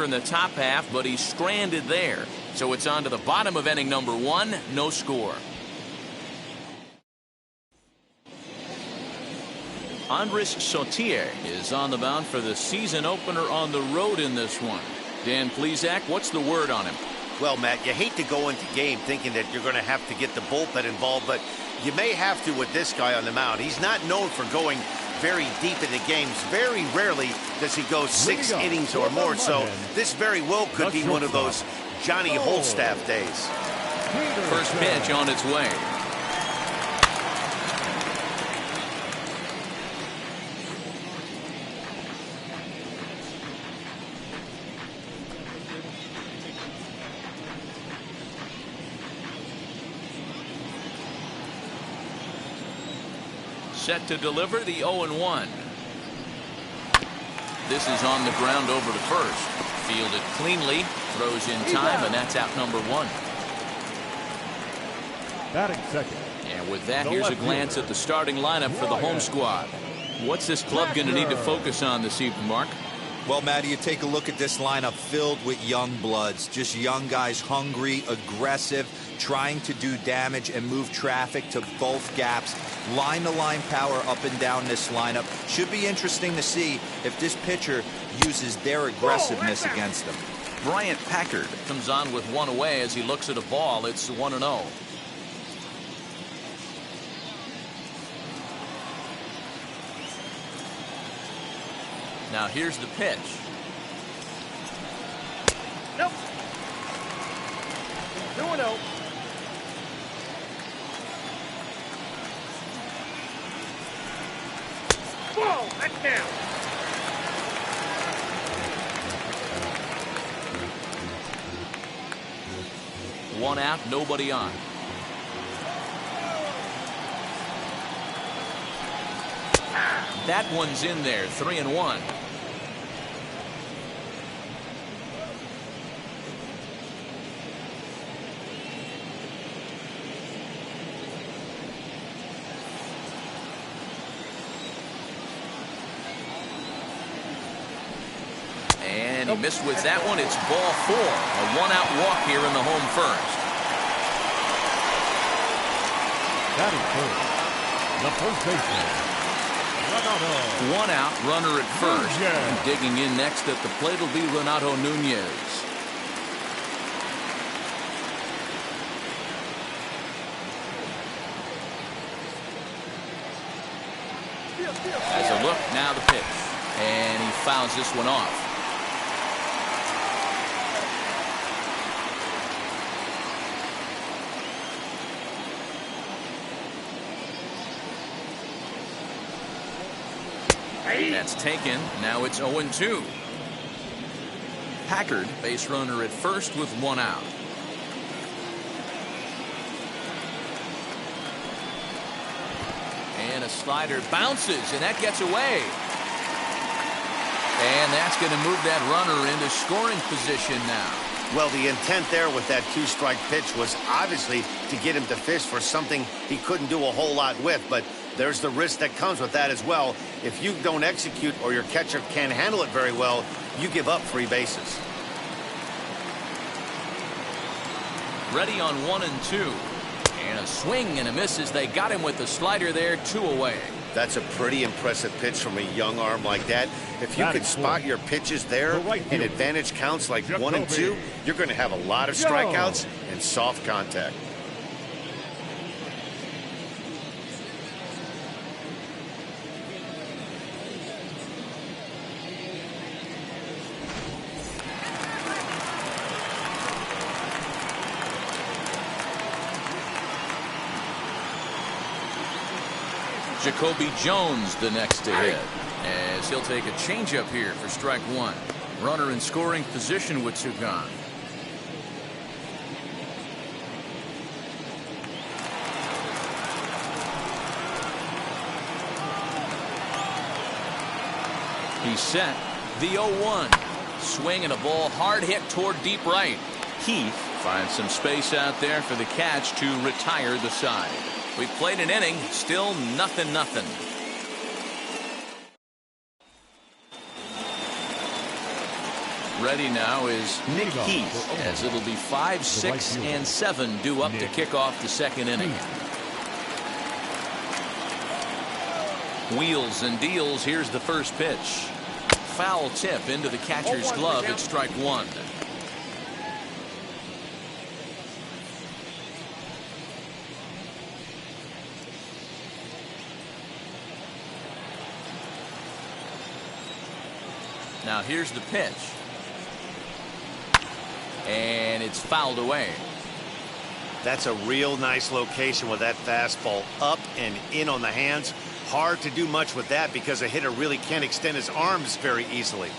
in the top half, but he's stranded there. So it's on to the bottom of inning number 1, no score. Andres Sautier is on the mound for the season opener on the road in this one. Dan Plesac, what's the word on him? Well, Matt, you hate to go into game thinking that you're going to have to get the bullpen involved, but you may have to with this guy on the mound. He's not known for going very deep into games. Very rarely does he go 6 innings or more, so this very well could be one of those Johnny Holstaff days. First pitch on its way. Set to deliver the 0-1. This is on the ground over to first. Fielded cleanly, throws in time, and that's out number 1. Batting second. And with that, here's a glance at the starting lineup for the home squad. What's this club going to need to focus on this evening, Mark? Well, Matty, you take a look at this lineup filled with young bloods, just young guys, hungry, aggressive, trying to do damage and move traffic to both gaps. Line-to-line power up and down this lineup. Should be interesting to see if this pitcher uses their aggressiveness against them. Bryant Packard comes on with one away as he looks at a ball. It's 1-0. Now here's the pitch. Nope. 2-0. Whoa, that's down. One out, nobody on. That one's in there, 3-1. And he missed with that one. It's ball 4. A 1-out walk here in the home first. That is first. The first baseman. 1 out, runner at first. And digging in next at the plate will be Renato Nunez. As a look, now the pitch. And he fouls this one off. That's taken. Now it's 0-2. Packard, base runner at first with 1 out. And a slider bounces, and that gets away. And that's going to move that runner into scoring position now. Well, the intent there with that 2-strike pitch was obviously to get him to fish for something he couldn't do a whole lot with, but there's the risk that comes with that as well. If you don't execute or your catcher can't handle it very well, you give up free bases. Ready on 1-2. And a swing and a miss as they got him with the slider there, 2 away. That's a pretty impressive pitch from a young arm like that. If you could spot your pitches there and advantage counts like 1 and 2, you're going to have a lot of strikeouts and soft contact. Jacoby Jones the next to hit, as he'll take a changeup here for strike 1. Runner in scoring position with 2 gone. He's set. The 0-1. Swing and a ball hard hit toward deep right. Heath finds some space out there for the catch to retire the side. We've played an inning, still 0-0. ready now is Nick Heath, as it'll be 5, 6, and 7 due up to kick off the second inning. Wheels and deals. Here's the first pitch. Foul tip into the catcher's glove at strike one. Now here's the pitch. And it's fouled away. That's a real nice location with that fastball up and in on the hands. Hard to do much with that because a hitter really can't extend his arms very easily.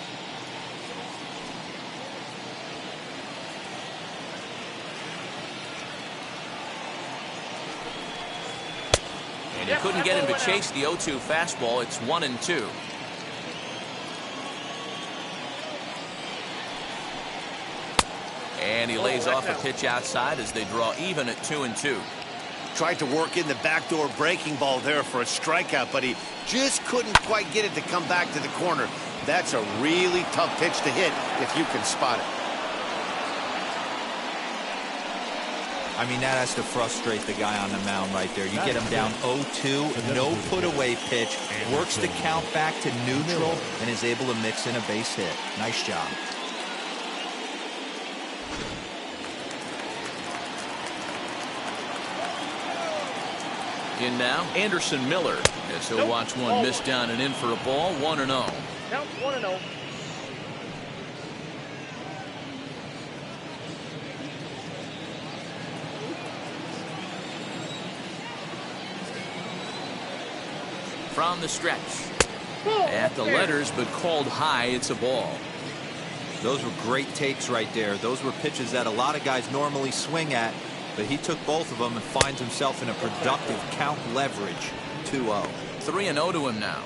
And he couldn't get him to chase the 0-2 fastball. It's 1-2. And he lays off a pitch outside as they draw even at 2-2. Tried to work in the backdoor breaking ball there for a strikeout, but he just couldn't quite get it to come back to the corner. That's a really tough pitch to hit if you can spot it. I mean, that has to frustrate the guy on the mound right there. You get him down 0-2, no put-away pitch, works the count back to neutral, and is able to mix in a base hit. Nice job. In now, Anderson Miller, as he'll watch one miss down and in for a ball. 1-0. Count 1-0. From the stretch. At the letters, but called high. It's a ball. Those were great takes right there. Those were pitches that a lot of guys normally swing at, but he took both of them and finds himself in a productive count leverage. 2-0. 3-0 to him now.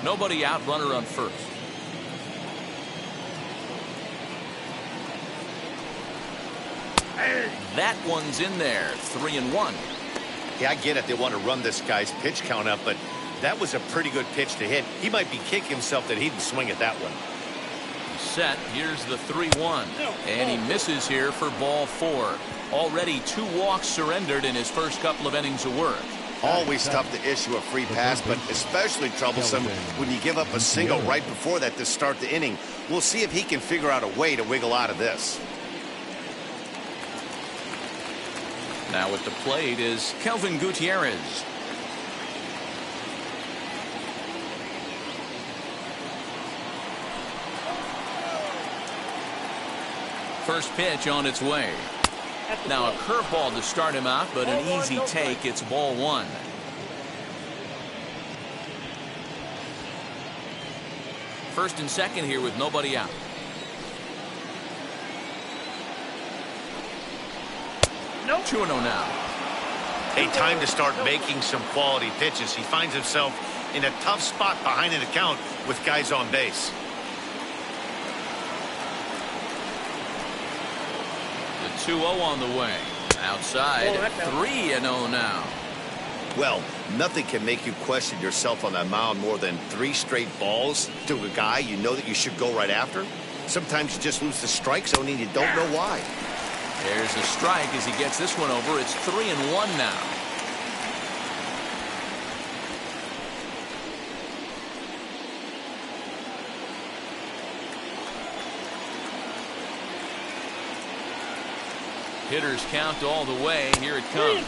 Nobody out, runner on first. That one's in there. 3-1. Yeah, I get it. They want to run this guy's pitch count up, but that was a pretty good pitch to hit. He might be kicking himself that he didn't swing at that one. Set. Here's the 3-1. And he misses here for ball 4. Already 2 walks surrendered in his first couple of innings of work. Always tough to issue a free pass, but especially troublesome when you give up a single right before that to start the inning. We'll see if he can figure out a way to wiggle out of this. Now at the plate is Kelvin Gutierrez. First pitch on its way. Now a curveball to start him out, but an easy take. It's ball 1. First and second here with nobody out. Nope. 2-0 now. A time to start making some quality pitches. He finds himself in a tough spot behind an account with guys on base. The 2-0 on the way. Outside. 3-0 now. Well, nothing can make you question yourself on that mound more than 3 straight balls to a guy you know that you should go right after. Sometimes you just lose the strike zone and you don't know why. There's a strike as he gets this one over. It's 3-1 now. Hitters count all the way. Here it comes.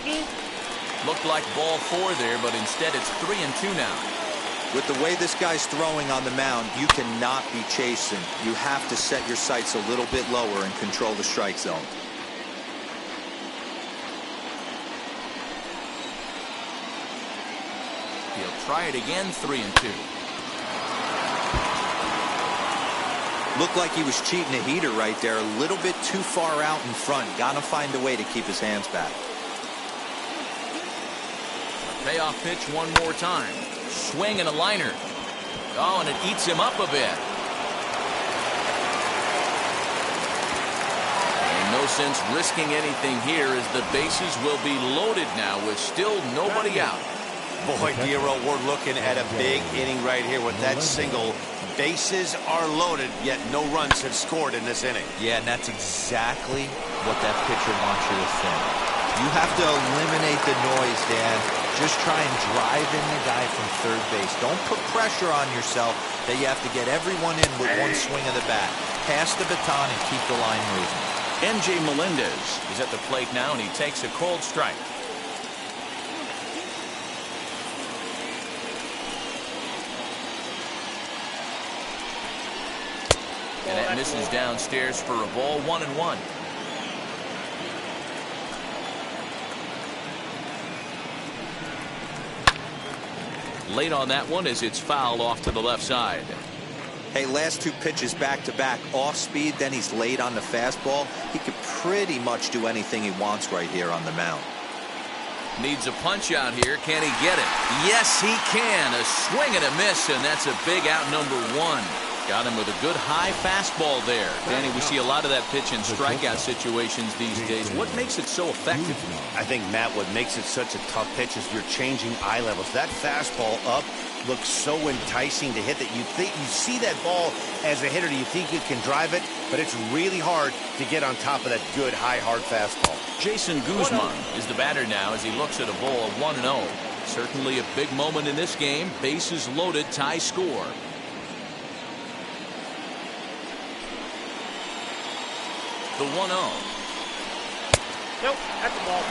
Looked like ball 4 there, but instead it's 3-2 now. With the way this guy's throwing on the mound, you cannot be chasing. You have to set your sights a little bit lower and control the strike zone. He'll try it again. 3-2. Looked like he was cheating a heater right there. A little bit too far out in front. Gotta find a way to keep his hands back. Payoff pitch one more time. Swing and a liner. Oh, and it eats him up a bit. And no sense risking anything here as the bases will be loaded now with still nobody out. Boy, Dero, we're looking at a big inning right here with that single. Bases are loaded, yet no runs have scored in this inning. Yeah, and that's exactly what that pitcher wants you to think. You have to eliminate the noise, Dan. Just try and drive in the guy from third base. Don't put pressure on yourself that you have to get everyone in with one swing of the bat. Pass the baton and keep the line moving. NJ Melendez is at the plate now, and he takes a cold strike. And that misses downstairs for a ball, 1-1. Late on that one as it's fouled off to the left side. Hey, last two pitches back-to-back, off speed, then he's late on the fastball. He could pretty much do anything he wants right here on the mound. Needs a punch out here. Can he get it? Yes, he can. A swing and a miss, and that's a big out, number 1. Got him with a good high fastball there. Danny, we see a lot of that pitch in strikeout situations these days. What makes it so effective? I think, Matt, what makes it such a tough pitch is you're changing eye levels. That fastball up looks so enticing to hit that you see that ball as a hitter, you think you can drive it, but it's really hard to get on top of that good high hard fastball. Jason Guzman is the batter now as he looks at a ball 1-0. Certainly a big moment in this game. Bases loaded, tie score. The 1-0. Nope, that's a ball.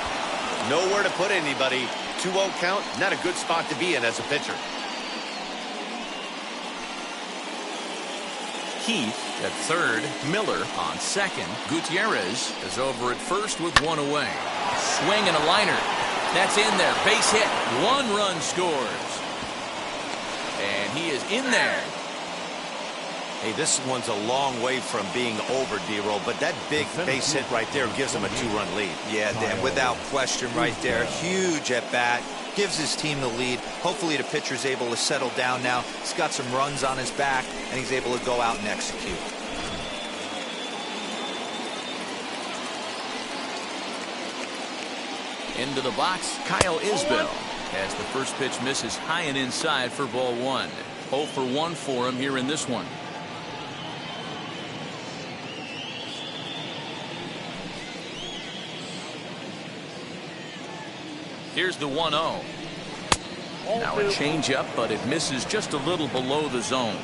Nowhere to put anybody. 2-0 count, not a good spot to be in as a pitcher. Heath at third, Miller on second. Gutierrez is over at first with one away. Swing and a liner. That's in there. Base hit. 1 run scores. And he is in there. Hey, this one's a long way from being over, D-Roll, but that big base hit right there gives him a 2-run lead. Yeah, Dan, without question right there. Huge at bat. Gives his team the lead. Hopefully the pitcher's able to settle down now. He's got some runs on his back, and he's able to go out and execute. Into the box, Kyle Isbell, as the first pitch misses high and inside for ball 1. 0 for 1 for him here in this one. Here's the 1-0. Now a changeup, but it misses just a little below the zone.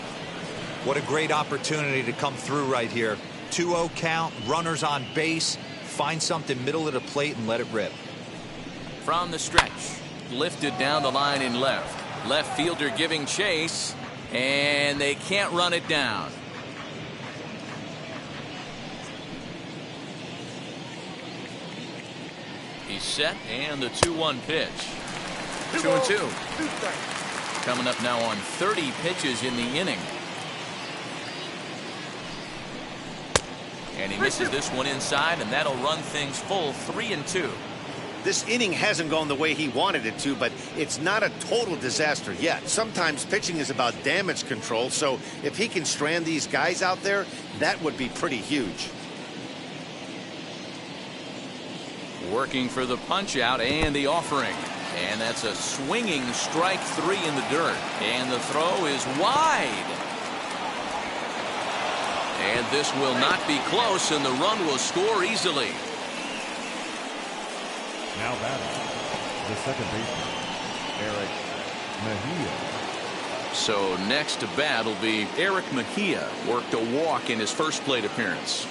What a great opportunity to come through right here. 2-0 count, runners on base. Find something middle of the plate and let it rip. From the stretch, lifted down the line in left. Left fielder giving chase, and they can't run it down. He's set, and the 2-1 pitch. 2-2. Coming up now on 30 pitches in the inning. And he misses this one inside, and that'll run things full 3-2. This inning hasn't gone the way he wanted it to, but it's not a total disaster yet. Sometimes pitching is about damage control, so if he can strand these guys out there, that would be pretty huge. Working for the punch out and the offering. And that's a swinging strike 3 in the dirt. And the throw is wide. And this will not be close, and the run will score easily. Now batting, the second baseman, Eric Mejia. So next to bat will be Eric Mejia. Worked a walk in his first plate appearance.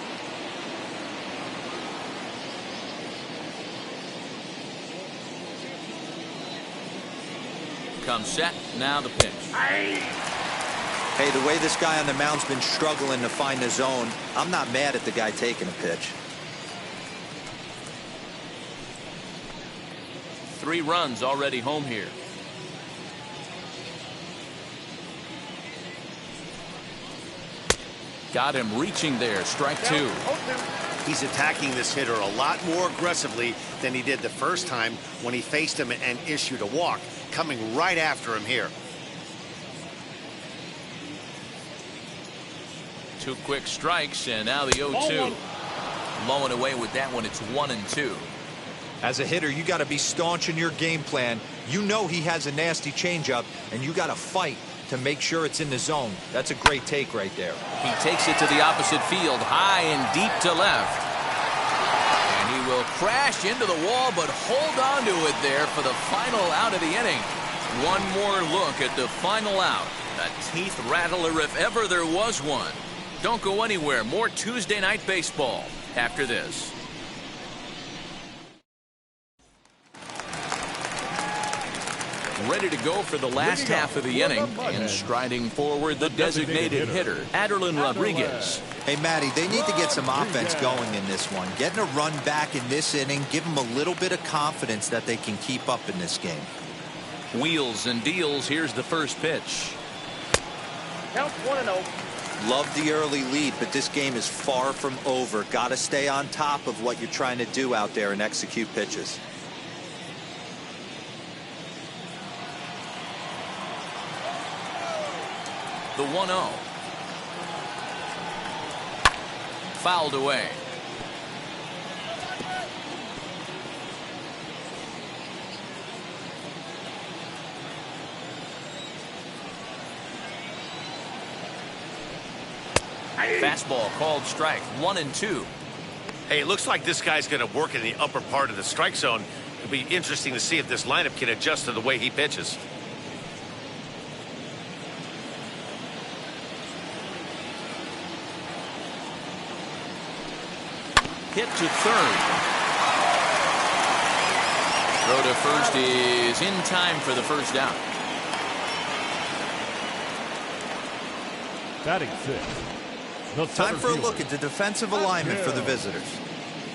Comes set. Now the pitch. Hey, the way this guy on the mound's been struggling to find the zone, I'm not mad at the guy taking a pitch. 3 runs already home here. Got him reaching there. Strike 2. He's attacking this hitter a lot more aggressively than he did the first time when he faced him and issued a walk. Coming right after him here. 2 quick strikes, and now the 0-2. Low and away with that one. It's 1-2. As a hitter, you got to be staunch in your game plan. You know he has a nasty changeup, and you got to fight to make sure it's in the zone. That's a great take right there. He takes it to the opposite field, high and deep to left. And he will crash into the wall, but hold on to it there for the final out of the inning. One more look at the final out. A teeth rattler if ever there was one. Don't go anywhere. More Tuesday Night Baseball after this. Ready to go for the last half of the inning, and striding forward the designated hitter, Aderlin Rodriguez. Hey, Matty, they need to get some offense going in this one. Getting a run back in this inning, give them a little bit of confidence that they can keep up in this game. Wheels and deals. Here's the first pitch. Count 1-0. Love the early lead, but this game is far from over. Got to stay on top of what you're trying to do out there and execute pitches. The 1-0. Fouled away. Fastball called strike. 1-2. Hey, it looks like this guy's going to work in the upper part of the strike zone. It'll be interesting to see if this lineup can adjust to the way he pitches. Hit to third. Throw to first is in time for the first down. Batting fifth. Time for a look at the defensive alignment for the visitors.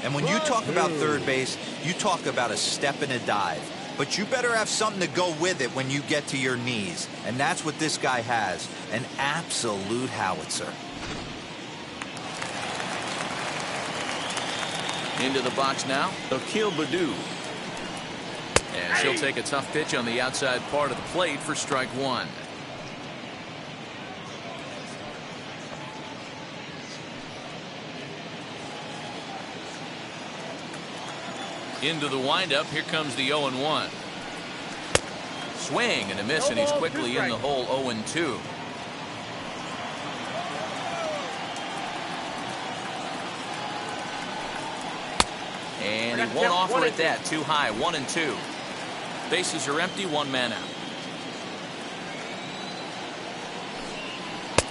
And when you talk about third base, you talk about a step and a dive. But you better have something to go with it when you get to your knees. And that's what this guy has. An absolute howitzer. Into the box now, Akil Baddoo. And she'll take a tough pitch on the outside part of the plate for strike one. Into the windup, here comes the 0-1. Swing and a miss, and he's quickly in the hole. 0-2. And he won't offer it that. Too high. 1-2. Bases are empty. One man out.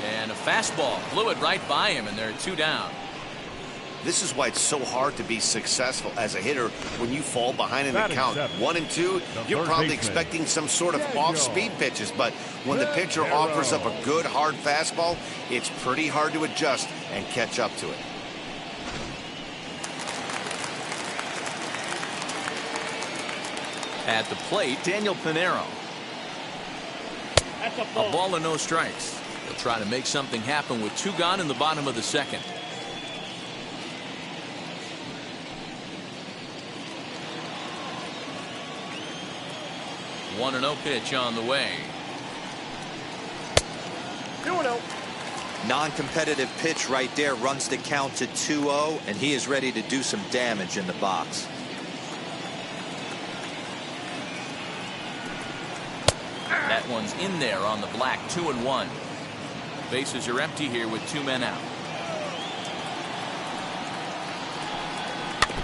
And a fastball blew it right by him, and there are two down. This is why it's so hard to be successful as a hitter when you fall behind in the count. 1-2, you're probably expecting some sort of off-speed pitches, but when the pitcher offers up a good hard fastball, it's pretty hard to adjust and catch up to it. At the plate, Daniel Pinero. A ball and no strikes. He'll try to make something happen with two gone in the bottom of the second. One 1-0 pitch on the way. 2-0. Non-competitive pitch right there, runs the count to 2-0, and he is ready to do some damage in the box. That one's in there on the black. 2-1. Bases are empty here with two men out.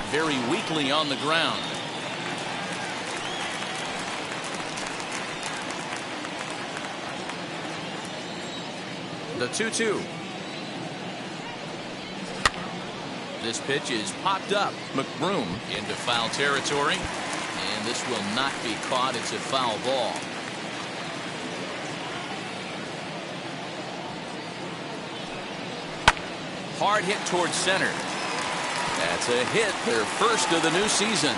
Very weakly on the ground. The 2-2. This pitch is popped up. McBroom into foul territory, and this will not be caught. It's a foul ball. Hard hit towards center. That's a hit, their first of the new season.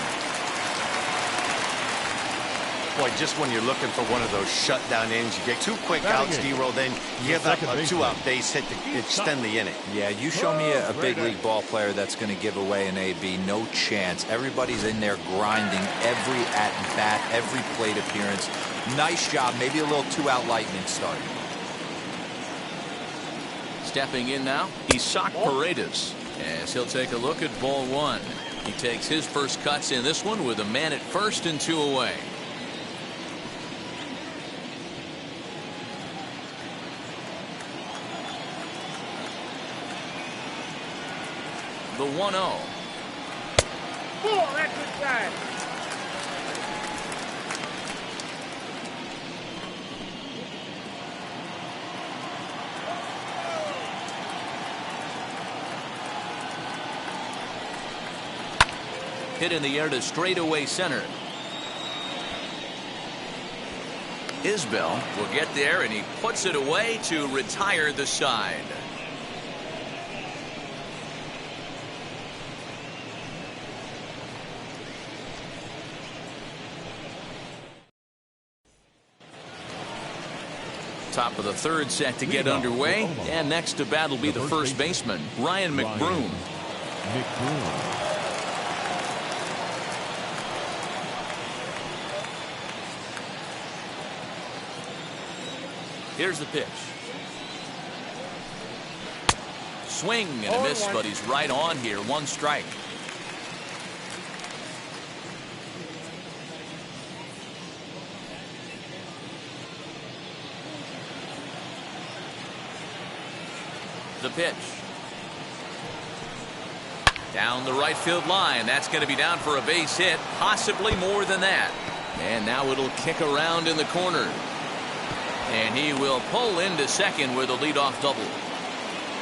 Boy, just when you're looking for one of those shutdown innings, you get two quick outs, D-roll, then you give up a two-out base hit to extend the inning. Yeah, you show me a big league ball player that's going to give away an AB. No chance. Everybody's in there grinding every at-bat, every plate appearance. Nice job. Maybe a little two-out lightning start. Stepping in now, Isak Paredes, as he'll take a look at ball one. He takes his first cuts in this one with a man at first and 2 away. The 1-0. Oh, that's inside. Hit in the air to straightaway center. Isbell will get there, and he puts it away to retire the side. Top of the third set to get underway, and next to bat will be the first baseman, Ryan McBroom. Here's the pitch. Swing and a miss, but he's right on here. 1 strike. The pitch. Down the right field line. That's going to be down for a base hit, possibly more than that. And now it'll kick around in the corner. And he will pull into second with a leadoff double.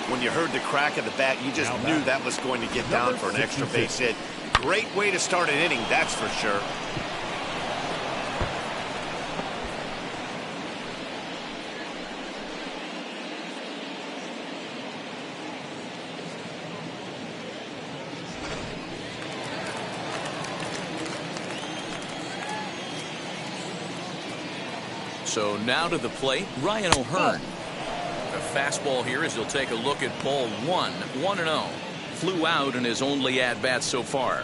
When you heard the crack of the bat, you just knew that was going to get down for an extra base hit. Great way to start an inning, that's for sure. So now to the plate, Ryan O'Hearn. A fastball here as he'll take a look at ball 1. 1-0. Flew out in his only at-bat so far.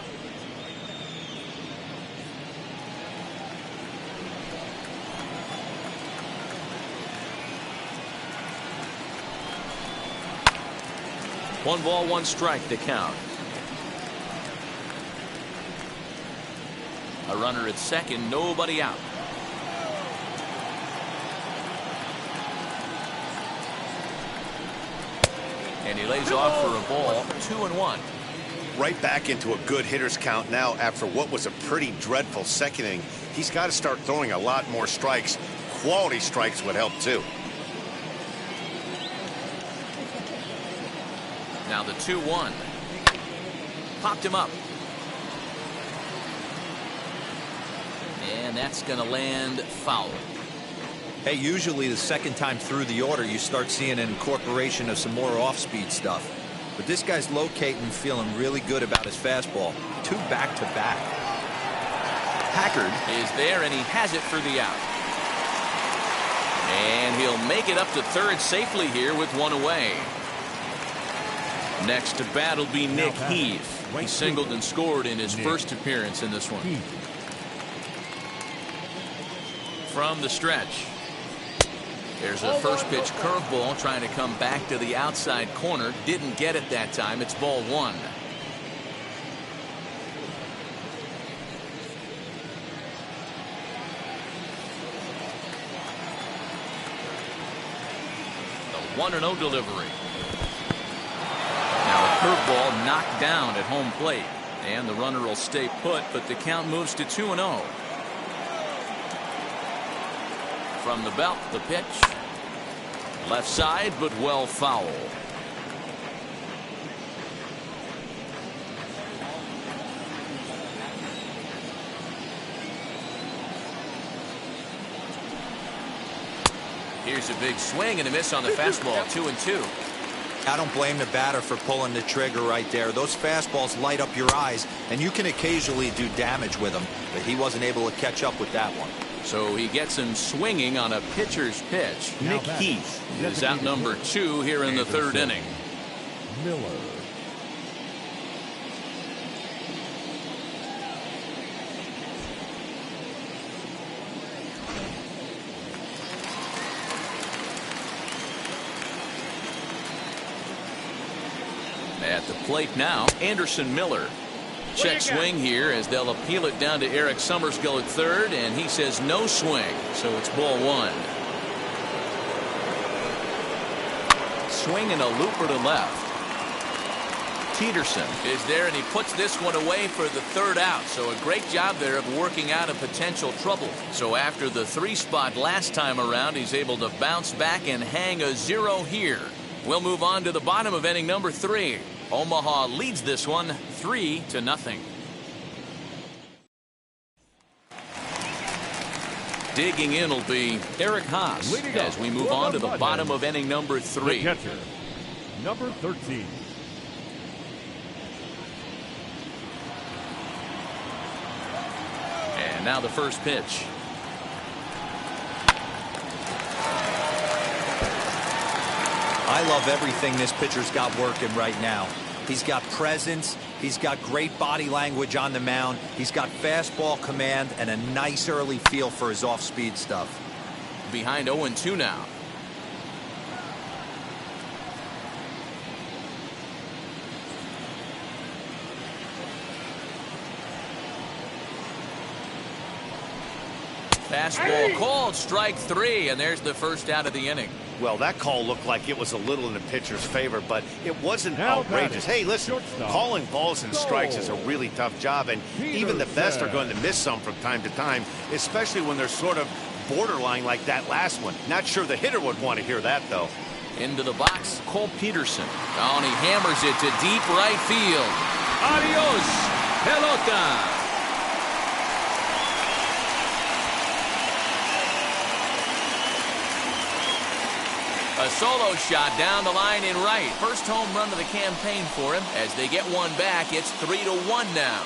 One ball, 1 strike to count. A runner at second, nobody out. And he lays off for a ball. 2-1. Right back into a good hitter's count now after what was a pretty dreadful second inning. He's got to start throwing a lot more strikes. Quality strikes would help too. Now the 2-1. Popped him up. And that's going to land foul. Hey, usually the second time through the order, you start seeing an incorporation of some more off-speed stuff. But this guy's locating, feeling really good about his fastball. 2 back-to-back. Packard is there, and he has it for the out. And he'll make it up to third safely here with 1 away. Next to bat will be Nick Heath. He singled and scored in his first appearance in this one. From the stretch. There's a first pitch curveball trying to come back to the outside corner. Didn't get it that time. It's ball 1. The 1-0 delivery. Now a curveball knocked down at home plate. And the runner will stay put, but the count moves to 2-0. From the belt, the pitch. Left side, but well foul. Here's a big swing and a miss on the fastball. 2-2. I don't blame the batter for pulling the trigger right there. Those fastballs light up your eyes, and you can occasionally do damage with them, but he wasn't able to catch up with that one. So he gets him swinging on a pitcher's pitch. Nick Heath is out number 2 here in the third inning. Miller. At the plate now, Anderson Miller. Check swing here as they'll appeal it down to Eric Summerskill at third, and he says no swing, so it's ball one. Swing and a looper to left. Peterson is there, and he puts this one away for the third out. So a great job there of working out a potential trouble. So after the 3 spot last time around, he's able to bounce back and hang a 0 here. We'll move on to the bottom of inning number 3. Omaha leads this one 3-0. Digging in will be Eric Haas as we move on to the bottom of inning number 3. The catcher, number 13. And now the first pitch. I love everything this pitcher's got working right now. He's got presence. He's got great body language on the mound. He's got fastball command and a nice early feel for his off-speed stuff. Behind 0-2 now. Fastball called, strike 3, and there's the first out of the inning. Well, that call looked like it was a little in the pitcher's favor, but it wasn't Now outrageous. batting, Hey, listen, shortstop. calling balls and strikes is a really tough job, and even the best are going to miss some from time to time, especially when they're sort of borderline like that last one. Not sure the hitter would want to hear that, though. Into the box, Cole Peterson. Oh, and he hammers it to deep right field. Adios, pelota. A solo shot down the line in right. First home run of the campaign for him. As they get one back, it's 3-1 now.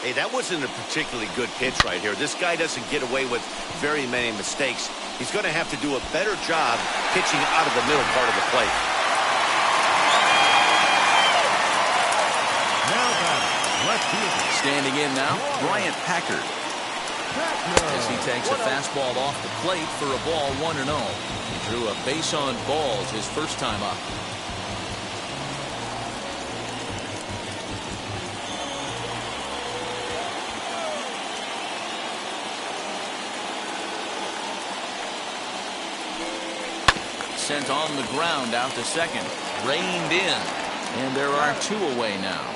Hey, that wasn't a particularly good pitch right here. This guy doesn't get away with very many mistakes. He's going to have to do a better job pitching out of the middle part of the plate. Now batting, left fielder. Standing in now, Bryant Packard. As he takes a fastball off the plate for a ball 1-0. He drew a base on balls his first time up. Sent on the ground out to second. Reined in. And there are 2 away now.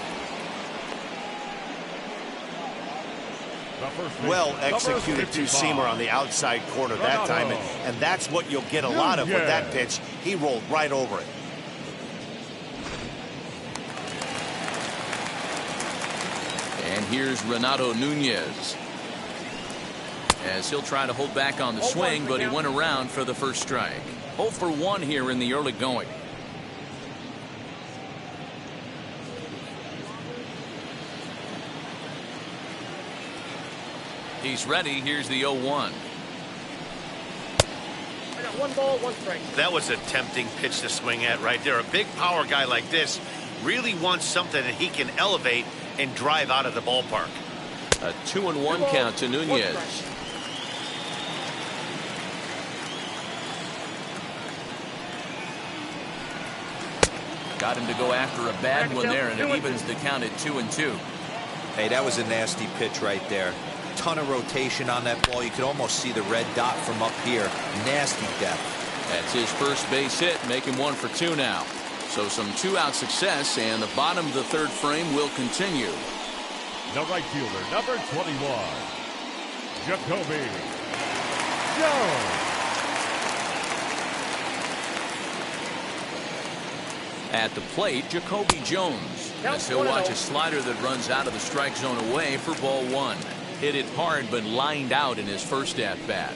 Well executed two-seamer on the outside corner that time, and that's what you'll get a lot of with that pitch. He rolled right over it. And here's Renato Nunez. As he'll try to hold back on the swing, but he went around for the first strike. 0 for 1 here in the early going. He's ready. Here's the 0-1. I got 1 ball, 1 strike. That was a tempting pitch to swing at right there. A big power guy like this really wants something that he can elevate and drive out of the ballpark. A 2-1 count to Nunez. Got him to go after a bad one there, and it evens the count at 2-2. Hey, that was a nasty pitch right there. Ton of rotation on that ball. You could almost see the red dot from up here. Nasty depth. That's his first base hit, making 1 for 2 now. So some 2-out success, and the bottom of the third frame will continue. The right fielder, number 21, Jacoby Jones. At the plate, Jacoby Jones. As he'll watch a slider that runs out of the strike zone away for ball 1. Hit it hard, but lined out in his first at-bat.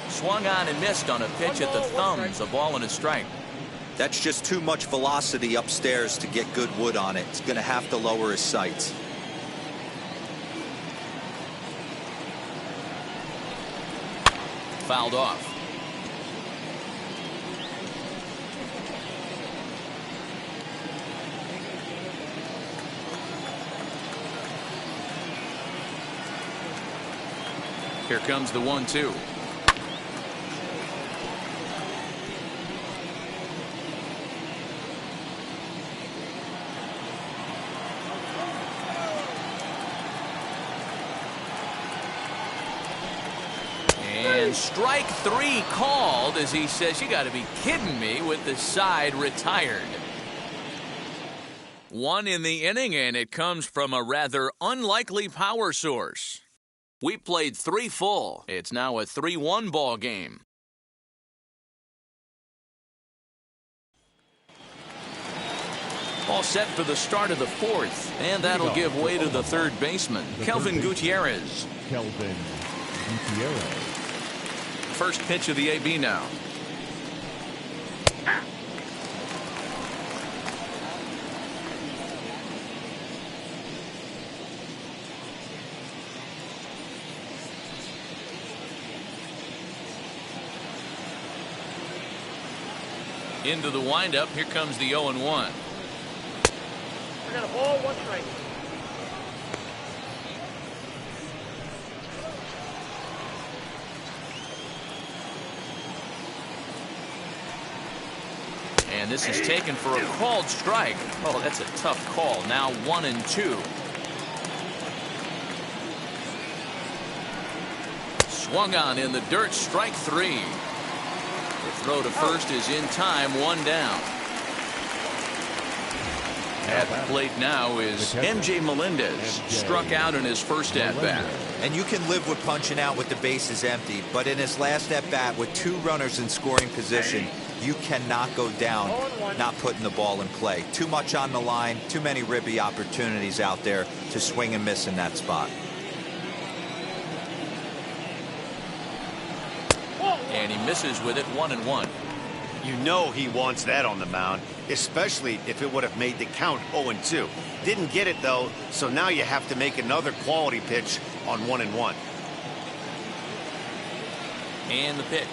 Swung on and missed on a pitch at the thumbs. A ball and a strike. That's just too much velocity upstairs to get good wood on it. It's going to have to lower his sights. Fouled off. Here comes the 1-2. And strike 3 called as he says, you got to be kidding me, with the side retired. 1 in the inning, and it comes from a rather unlikely power source. We played 3 full. It's now a 3-1 ball game. All set for the start of the 4th, and that'll give way to the third baseman, Kelvin Gutierrez. Kelvin Gutierrez. First pitch of the AB now. Into the windup. Here comes the 0-1. We got a ball, 1 strike. And this is taken for a called strike. Oh, that's a tough call. Now 1-2. Swung on in the dirt, strike 3. The throw to first is in time, 1 down. At the plate now is MJ Melendez, struck out in his first at-bat. And you can live with punching out with the bases empty, but in his last at-bat with 2 runners in scoring position, you cannot go down not putting the ball in play. Too much on the line, too many ribby opportunities out there to swing and miss in that spot. And he misses with it, 1-1. You know he wants that on the mound, especially if it would have made the count 0-2. Didn't get it, though, so now you have to make another quality pitch on 1-1. And the pitch.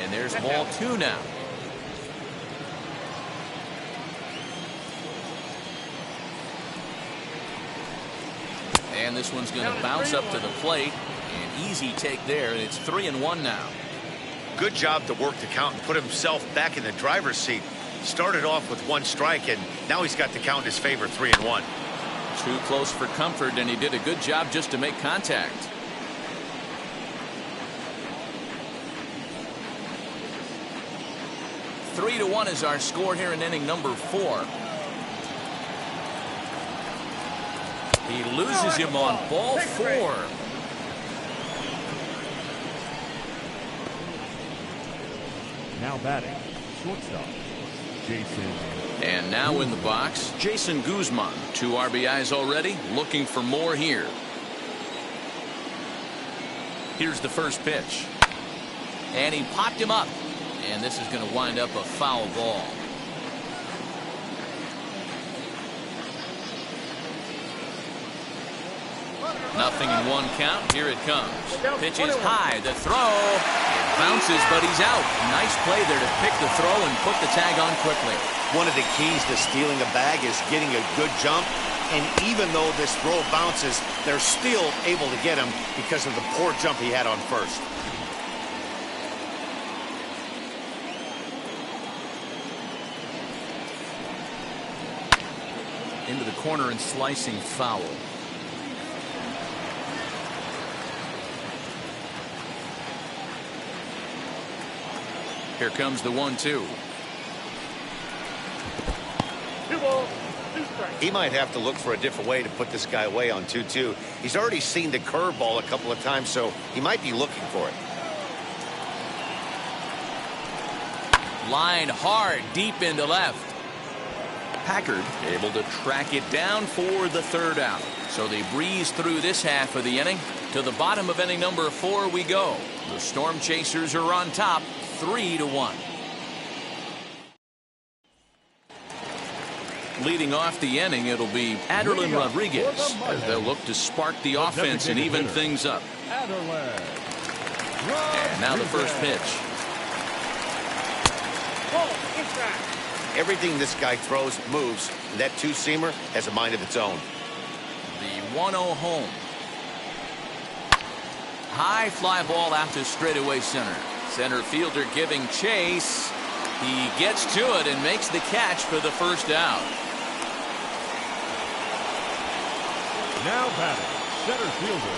And there's ball 2 now. And this one's going to bounce up to the plate. An easy take there, and it's 3-1 now. Good job to work the count and put himself back in the driver's seat. Started off with 1 strike, and now he's got the count in his favor, 3-1. Too close for comfort, and he did a good job just to make contact. Three to 1 is our score here in inning number 4. He loses him on ball 4. Now batting, shortstop, Jason. And now in the box, Jason Guzman. 2 RBIs already, looking for more here. Here's the first pitch. And he popped him up. And this is going to wind up a foul ball. Nothing in 1 count. Here it comes. Pitch is high. The throw. It bounces, but he's out. Nice play there to pick the throw and put the tag on quickly. One of the keys to stealing a bag is getting a good jump. And even though this throw bounces, they're still able to get him because of the poor jump he had on first. Into the corner and slicing foul. Here comes the 1-2. 2 balls, 2 strikes. He might have to look for a different way to put this guy away on 2-2. He's already seen the curveball a couple of times, so he might be looking for it. Line hard, deep into left. Packard able to track it down for the 3rd out. So they breeze through this half of the inning. To the bottom of inning number 4 we go. The Storm Chasers are on top, 3-1. Leading off the inning, it'll be Aderlin Rodriguez as they'll look to spark the offense and even things up. And now the first pitch. Ball, inside. Everything this guy throws moves, and that 2-seamer has a mind of its own. The 1-0 home. High fly ball out to straightaway center. Center fielder giving chase. He gets to it and makes the catch for the first out. Now batting, center fielder,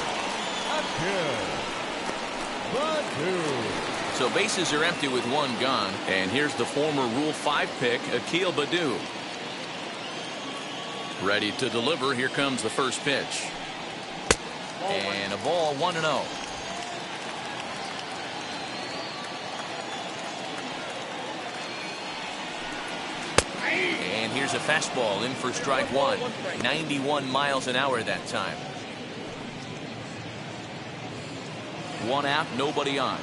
Badu. So bases are empty with one gone. And here's the former Rule 5 pick, Akil Badu. Ready to deliver. Here comes the first pitch. And a ball 1-0. And here's a fastball in for strike one. 91 miles an hour that time. One out, nobody on.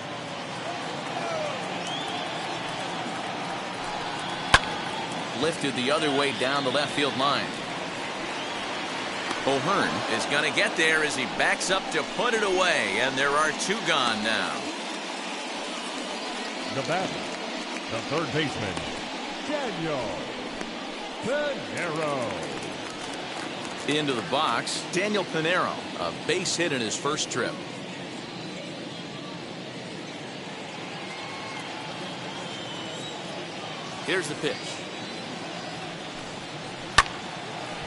Lifted the other way down the left field line. O'Hearn is going to get there as he backs up to put it away, and there are two gone now. The batter, the third baseman, Daniel Pinero. Into the box, Daniel Pinero, a base hit in his first trip. Here's the pitch.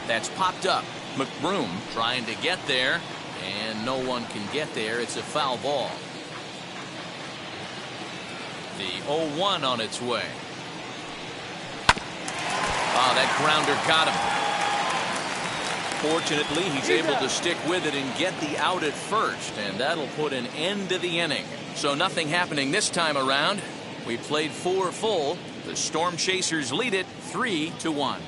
That's popped up. McBroom trying to get there, and no one can get there. It's a foul ball. The 0-1 on its way. Oh, that grounder got him. Fortunately, he's able to stick with it and get the out at first, and that'll put an end to the inning. So nothing happening this time around. We played 4 full. The Storm Chasers lead it 3-1.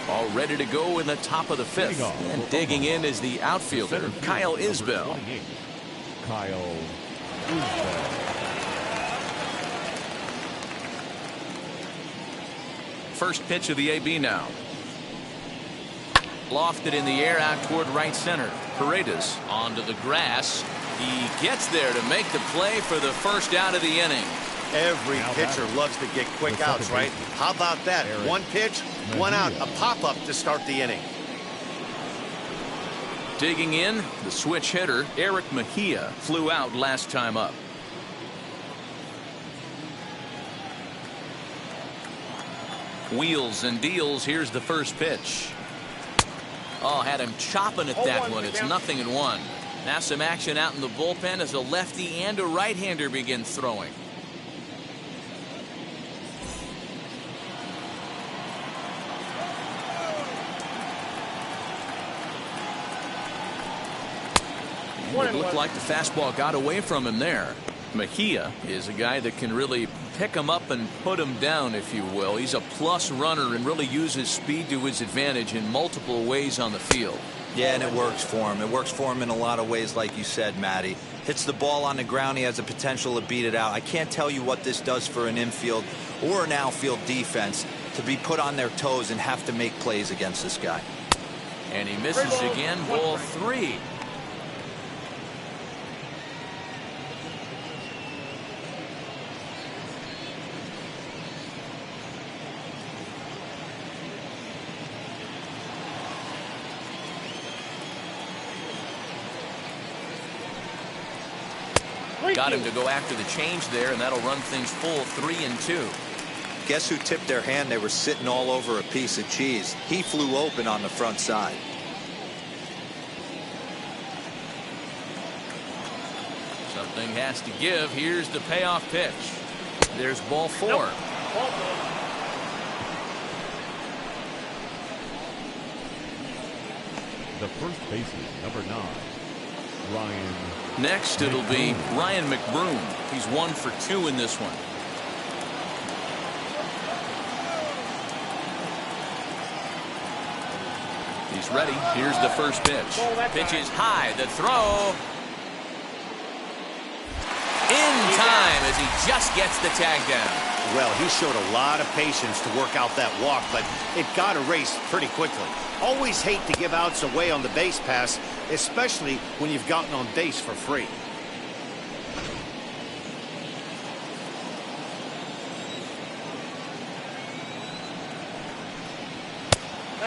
All ready to go in the top of the 5th. And digging in is the outfielder, Kyle Isbell. Kyle Isbell. First pitch of the AB now. Lofted in the air out toward right center. Paredes onto the grass. He gets there to make the play for the first out of the inning. Every pitcher loves to get quick outs, right? How about that? One pitch, one out, a pop-up to start the inning. Digging in, the switch hitter, Eric Mejia, flew out last time up. Wheels and deals. Here's the first pitch. Oh, had him chopping at that one. It's 0-1. Now some action out in the bullpen as a lefty and a right-hander begin throwing. It looked like the fastball got away from him there. Mejia is a guy that can really pick him up and put him down, if you will. He's a plus runner and really uses speed to his advantage in multiple ways on the field. Yeah, and it works for him. It works for him in a lot of ways, like you said, Matty. Hits the ball on the ground. He has the potential to beat it out. I can't tell you what this does for an infield or an outfield defense to be put on their toes and have to make plays against this guy. And he misses again. Ball 3. Got him to go after the change there, and that'll run things full 3-2. Guess who tipped their hand? They were sitting all over a piece of cheese. He flew open on the front side. Something has to give. Here's the payoff pitch. There's ball 4. Nope. The first baseman, number 9, Ryan. Next, it'll be Ryan McBroom. He's 1 for 2 in this one. He's ready. Here's the first pitch. Pitch is high. The throw. In time as he just gets the tag down. Well, he showed a lot of patience to work out that walk, but it got erased pretty quickly. Always hate to give outs away on the base pass, especially when you've gotten on base for free.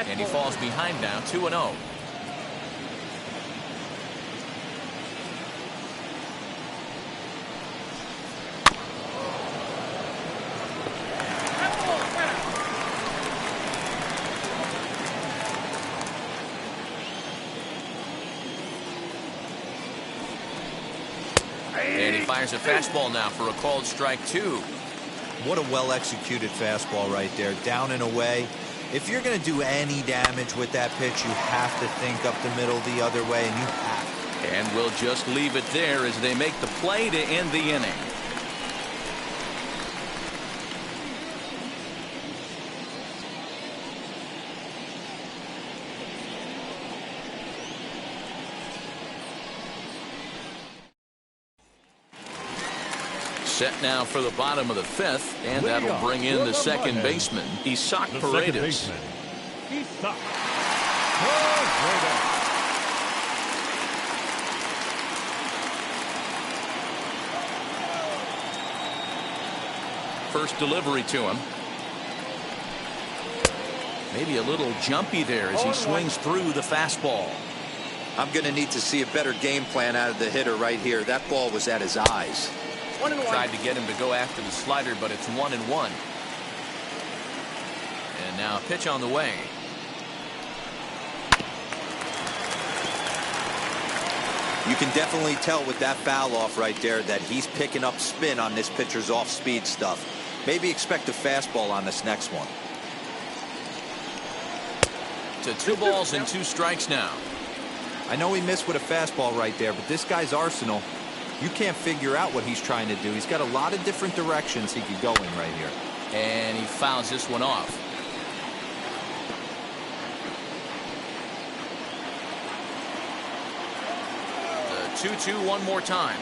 And he falls behind now, 2-0. And he fires a fastball now for a called strike 2. What a well-executed fastball right there, down and away. If you're going to do any damage with that pitch, you have to think up the middle the other way, and you have to. And we'll just leave it there as they make the play to end the inning. Set now for the bottom of the 5th, and that'll bring in the second baseman, Isak Paredes. Isak. First delivery to him. Maybe a little jumpy there as he swings through the fastball. I'm going to need to see a better game plan out of the hitter right here. That ball was at his eyes. 1-1. Tried to get him to go after the slider, but it's 1-1. And now a pitch on the way. You can definitely tell with that foul off right there that he's picking up spin on this pitcher's off-speed stuff. Maybe expect a fastball on this next one. To 2 balls and 2 strikes now. I know he missed with a fastball right there, but this guy's arsenal, you can't figure out what he's trying to do. He's got a lot of different directions he could go in right here. And he fouls this one off. The 2-2 one more time.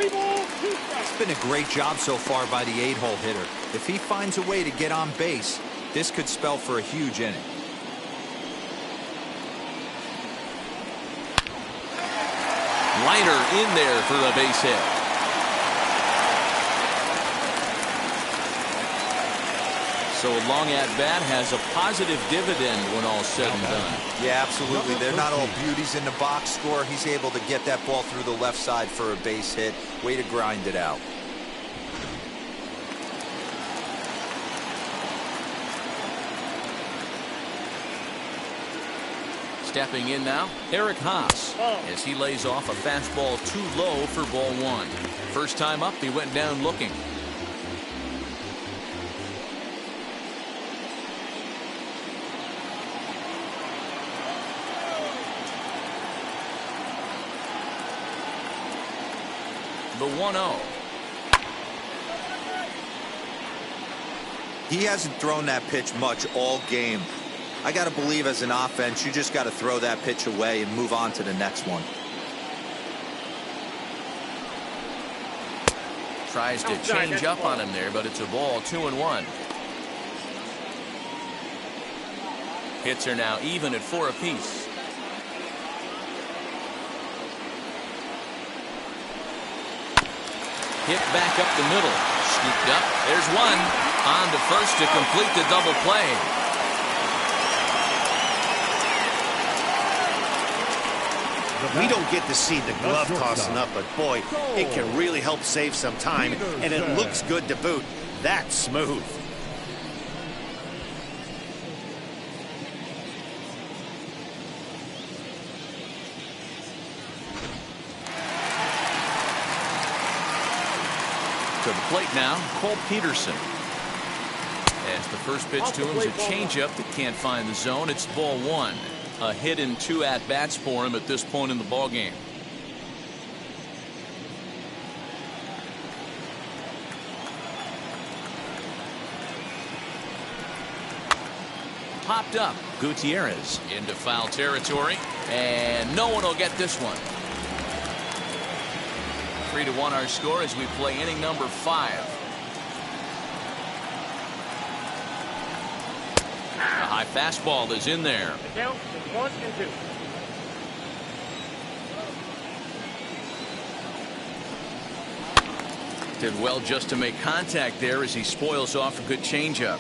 It's been a great job so far by the 8-hole hitter. If he finds a way to get on base, this could spell for a huge inning. Liner in there for a base hit. So a long at bat has a positive dividend when all said and done. Yeah, absolutely. They're not all beauties in the box score. He's able to get that ball through the left side for a base hit. Way to grind it out. Stepping in now, Haas, as he lays off a fastball too low for ball 1. First time up, he went down looking. The 1-0. He hasn't thrown that pitch much all game. I got to believe as an offense, you just got to throw that pitch away and move on to the next one. Tries to change up on him there, but it's a ball. 2-1. Hits are now even at 4 apiece. Hit back up the middle. Scooped up. There's one. On to first to complete the double play. We don't get to see the glove tossing up, but boy, it can really help save some time, and it looks good to boot. That's smooth. To the plate now, Cole Peterson. As the first pitch to him is a changeup that can't find the zone. It's ball 1. A hit in 2 at-bats for him at this point in the ballgame. Popped up. Gutierrez into foul territory. And no one will get this one. 3-1 our score as we play inning number 5. A high fastball is in there. The count is 1-2. Did well just to make contact there as he spoils off a good changeup.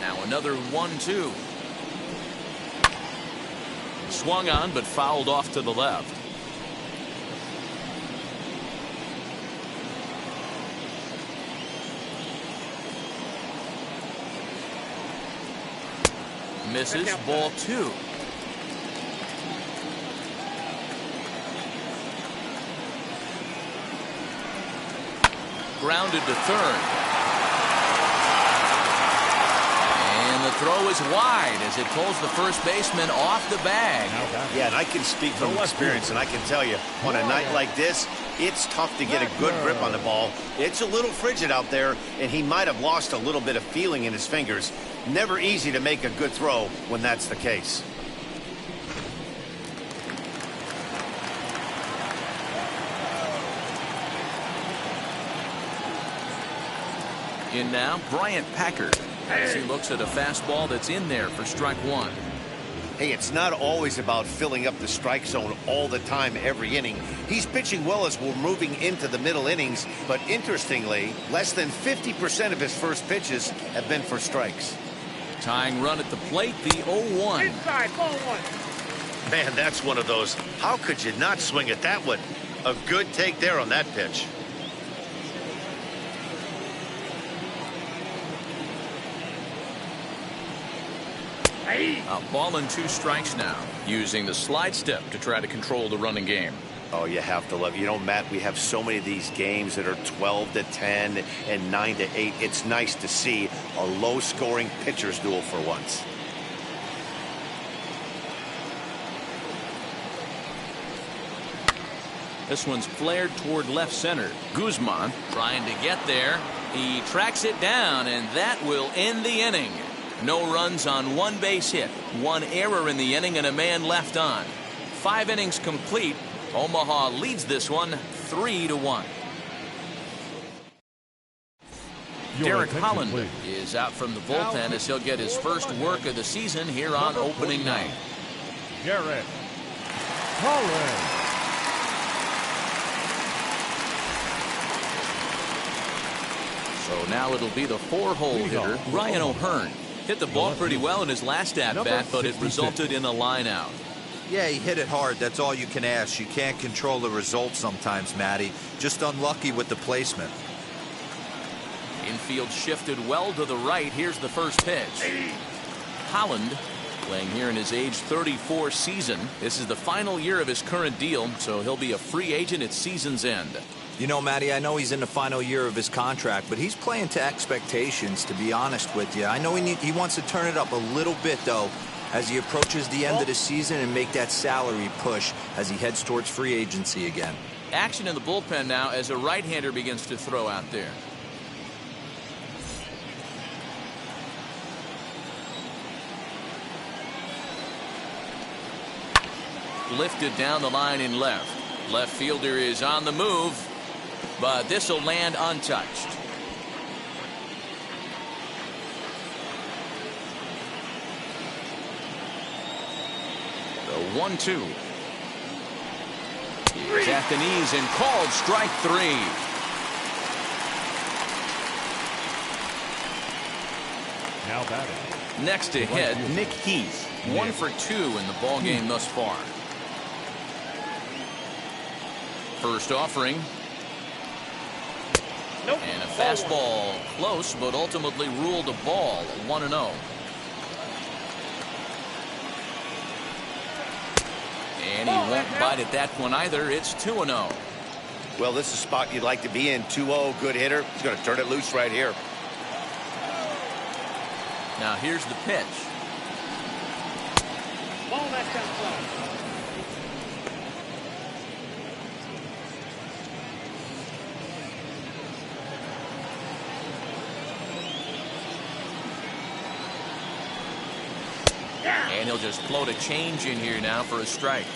Now another 1-2. Swung on but fouled off to the left. Misses, ball 2. Grounded to third. And the throw is wide as it pulls the first baseman off the bag. Yeah, and I can speak from experience, and I can tell you, on a night like this, it's tough to get a good grip on the ball. It's a little frigid out there, and he might have lost a little bit of feeling in his fingers. Never easy to make a good throw when that's the case. In now, Bryant Packard, as he looks at a fastball that's in there for strike 1. Hey, it's not always about filling up the strike zone all the time every inning. He's pitching well as we're moving into the middle innings, but interestingly, less than 50% of his first pitches have been for strikes. Tying run at the plate, the 0-1. Inside, ball 1. Man, that's one of those. How could you not swing at that one? A good take there on that pitch. A ball and 2 strikes now, using the slide step to try to control the running game. Oh, you have to love it. You know, Matt, we have so many of these games that are 12-10 and 9-8. It's nice to see a low-scoring pitcher's duel for once. This one's flared toward left center. Guzman trying to get there. He tracks it down, and that will end the inning. No runs on 1 base hit, 1 error in the inning, and a man left on. 5 innings complete. Omaha leads this one 3-1. Derek Holland is out from the bullpen as he'll get his first work of the season here on opening night. Derek Holland. So now it'll be the 4-hole hitter, Ryan O'Hearn. Hit the ball pretty well in his last at-bat, but it resulted in a line out. Yeah, he hit it hard. That's all you can ask. You can't control the result sometimes, Matty. Just unlucky with the placement. Infield shifted well to the right. Here's the first pitch. Holland playing here in his age 34 season. This is the final year of his current deal, so he'll be a free agent at season's end. You know, Matty, I know he's in the final year of his contract, but he's playing to expectations, to be honest with you. I know he wants to turn it up a little bit, though, as he approaches the end of the season and make that salary push as he heads towards free agency again. Action in the bullpen now as a right-hander begins to throw out there. Lifted down the line in left. Left fielder is on the move, but this will land untouched. The 1-2. He's at the knees and called strike 3. Now batting. Next to hit, Nick Heath. 1 for 2 in the ball game thus far. First offering. Nope. And a fastball close, but ultimately ruled a ball. 1-0. And he won't bite at that one either. It's 2-0. Well, this is a spot you'd like to be in. 2-0, good hitter. He's going to turn it loose right here. Now here's the pitch. Ball that's outside. And he'll just float a change in here now for a strike.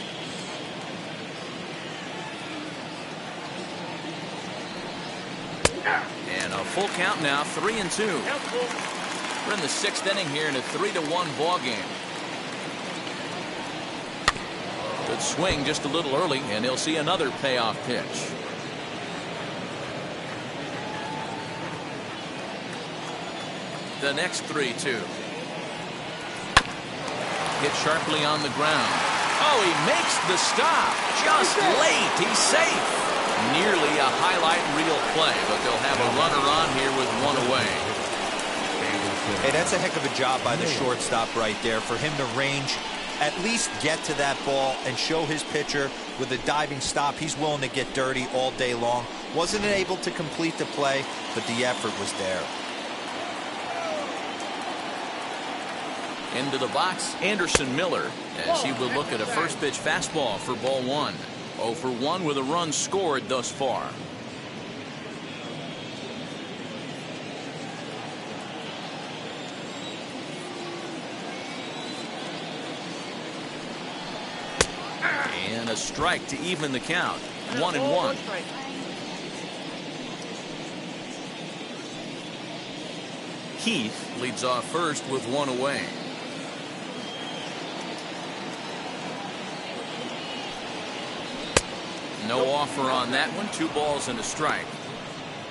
And a full count now, 3-2. We're in the 6th inning here in a 3-1 ball game. The Good swing just a little early, and he'll see another payoff pitch. The next 3-2. Hit sharply on the ground. Oh, he makes the stop. Just late. He's safe. Nearly a highlight reel play, but they'll have a runner on here with one away. Hey, that's a heck of a job by the shortstop right there for him to range, at least get to that ball and show his pitcher with a diving stop. He's willing to get dirty all day long. Wasn't able to complete the play, but the effort was there. Into the box, Anderson Miller, as he will look at a first pitch fastball for ball one. 0 for 1 with a run scored thus far. And a strike to even the count. 1-1. Heath leads off first with one away. No offer on that one. 2 balls and a strike.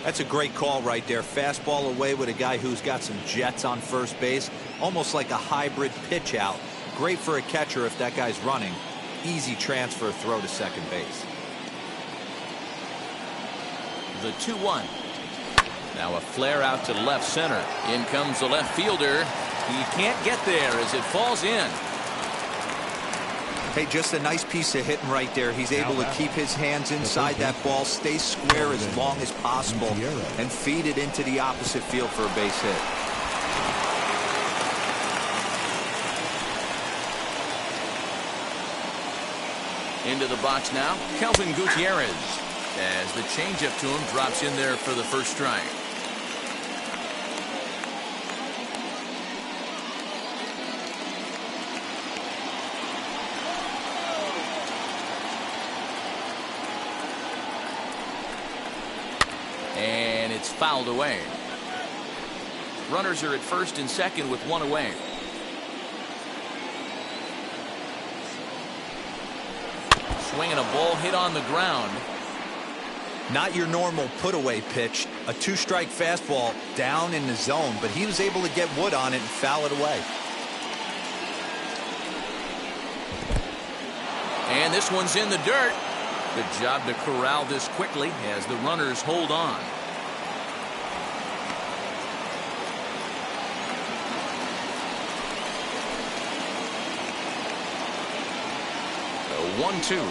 That's a great call right there. Fastball away with a guy who's got some jets on first base. Almost like a hybrid pitch out. Great for a catcher if that guy's running. Easy transfer throw to second base. The 2-1. Now a flare out to left center. In comes the left fielder. He can't get there as it falls in. Hey, just a nice piece of hitting right there. He's able to keep his hands inside that ball, stay square as long as possible, and feed it into the opposite field for a base hit. Into the box now, Kelvin Gutierrez, as the changeup to him drops in there for the first strike. And it's fouled away. Runners are at first and second with one away. Swinging a ball hit on the ground. Not your normal put-away pitch. A 2-strike fastball down in the zone, but he was able to get wood on it and foul it away. And this one's in the dirt. Good job to corral this quickly as the runners hold on. A 1-2.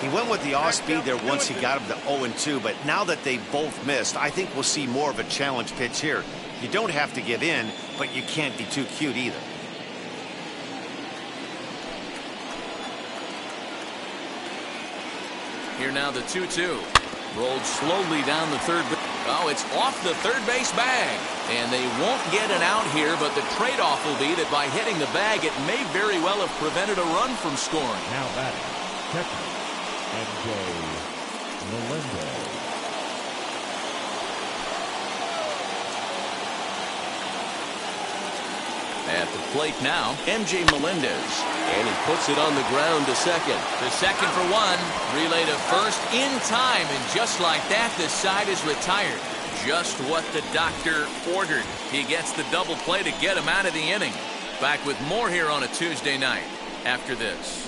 He went with the off speed there once he got him to 0-2, but now that they both missed, I think we'll see more of a challenge pitch here. You don't have to give in, but you can't be too cute either. Here now the 2-2. Rolled slowly down the third. Oh, it's off the third base bag. And they won't get an out here, but the trade-off will be that by hitting the bag, it may very well have prevented a run from scoring. Now batting, catcher, Melendez. At the plate now, MJ Melendez. And he puts it on the ground to second. To second for one. Relay to first in time. And just like that, the side is retired. Just what the doctor ordered. He gets the double play to get him out of the inning. Back with more here on a Tuesday night after this.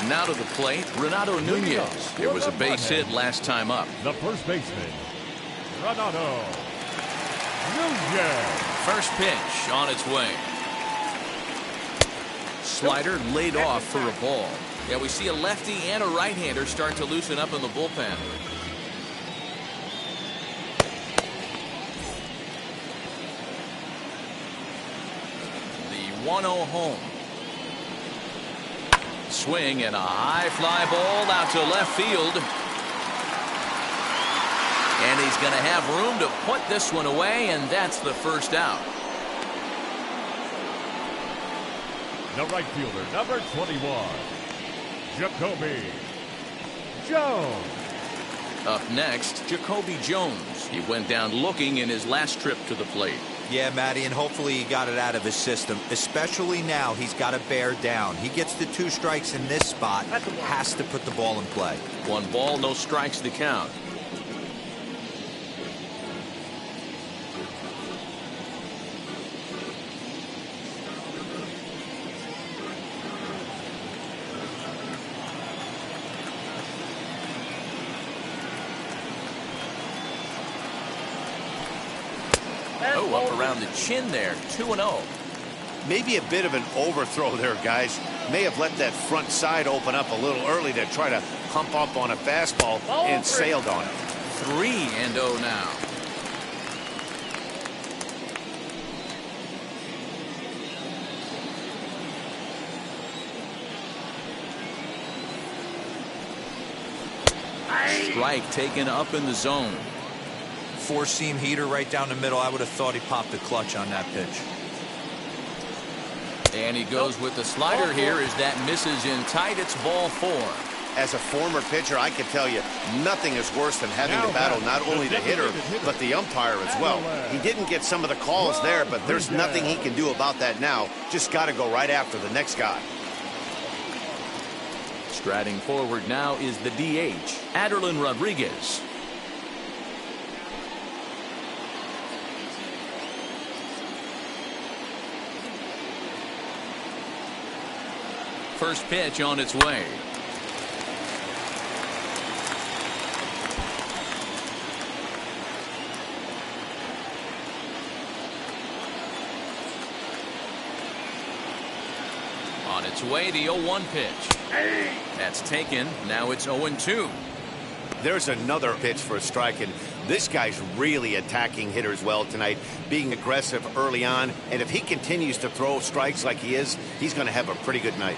Now to the plate, Renato Nunez. There was a base hit last time up. The first baseman, Renato Nunez. First pitch on its way. Slider laid off for a ball. Yeah, we see a lefty and a right-hander start to loosen up in the bullpen. The 1-0 home. Swing and a high fly ball out to left field. And he's going to have room to put this one away, and that's the first out. The right fielder, number 21, Jacoby Jones. Up next, Jacoby Jones. He went down looking in his last trip to the plate. Yeah, Matty, and hopefully he got it out of his system. Especially now, he's got to bear down. He gets the 2 strikes in this spot, has to put the ball in play. 1 ball, no strikes to count. Oh, up around the chin there, 2-0. Maybe a bit of an overthrow there, guys. May have let that front side open up a little early to try to hump up on a fastball and sailed on it. 3-0 now. Strike taken up in the zone. 4-seam heater right down the middle. I would have thought he popped the clutch on that pitch. And he goes with the slider here as that misses in tight. It's ball 4. As a former pitcher, I can tell you nothing is worse than having to battle not only the hitter, but the umpire as well. He didn't get some of the calls there, but there's nothing he can do about that now. Just got to go right after the next guy. Striding forward now is the DH, Aderlin Rodriguez. First pitch on its way. On its way, the 0-1 pitch. That's taken. Now it's 0-2. There's another pitch for a strike, and this guy's really attacking hitters well tonight, being aggressive early on, and if he continues to throw strikes like he is, he's going to have a pretty good night.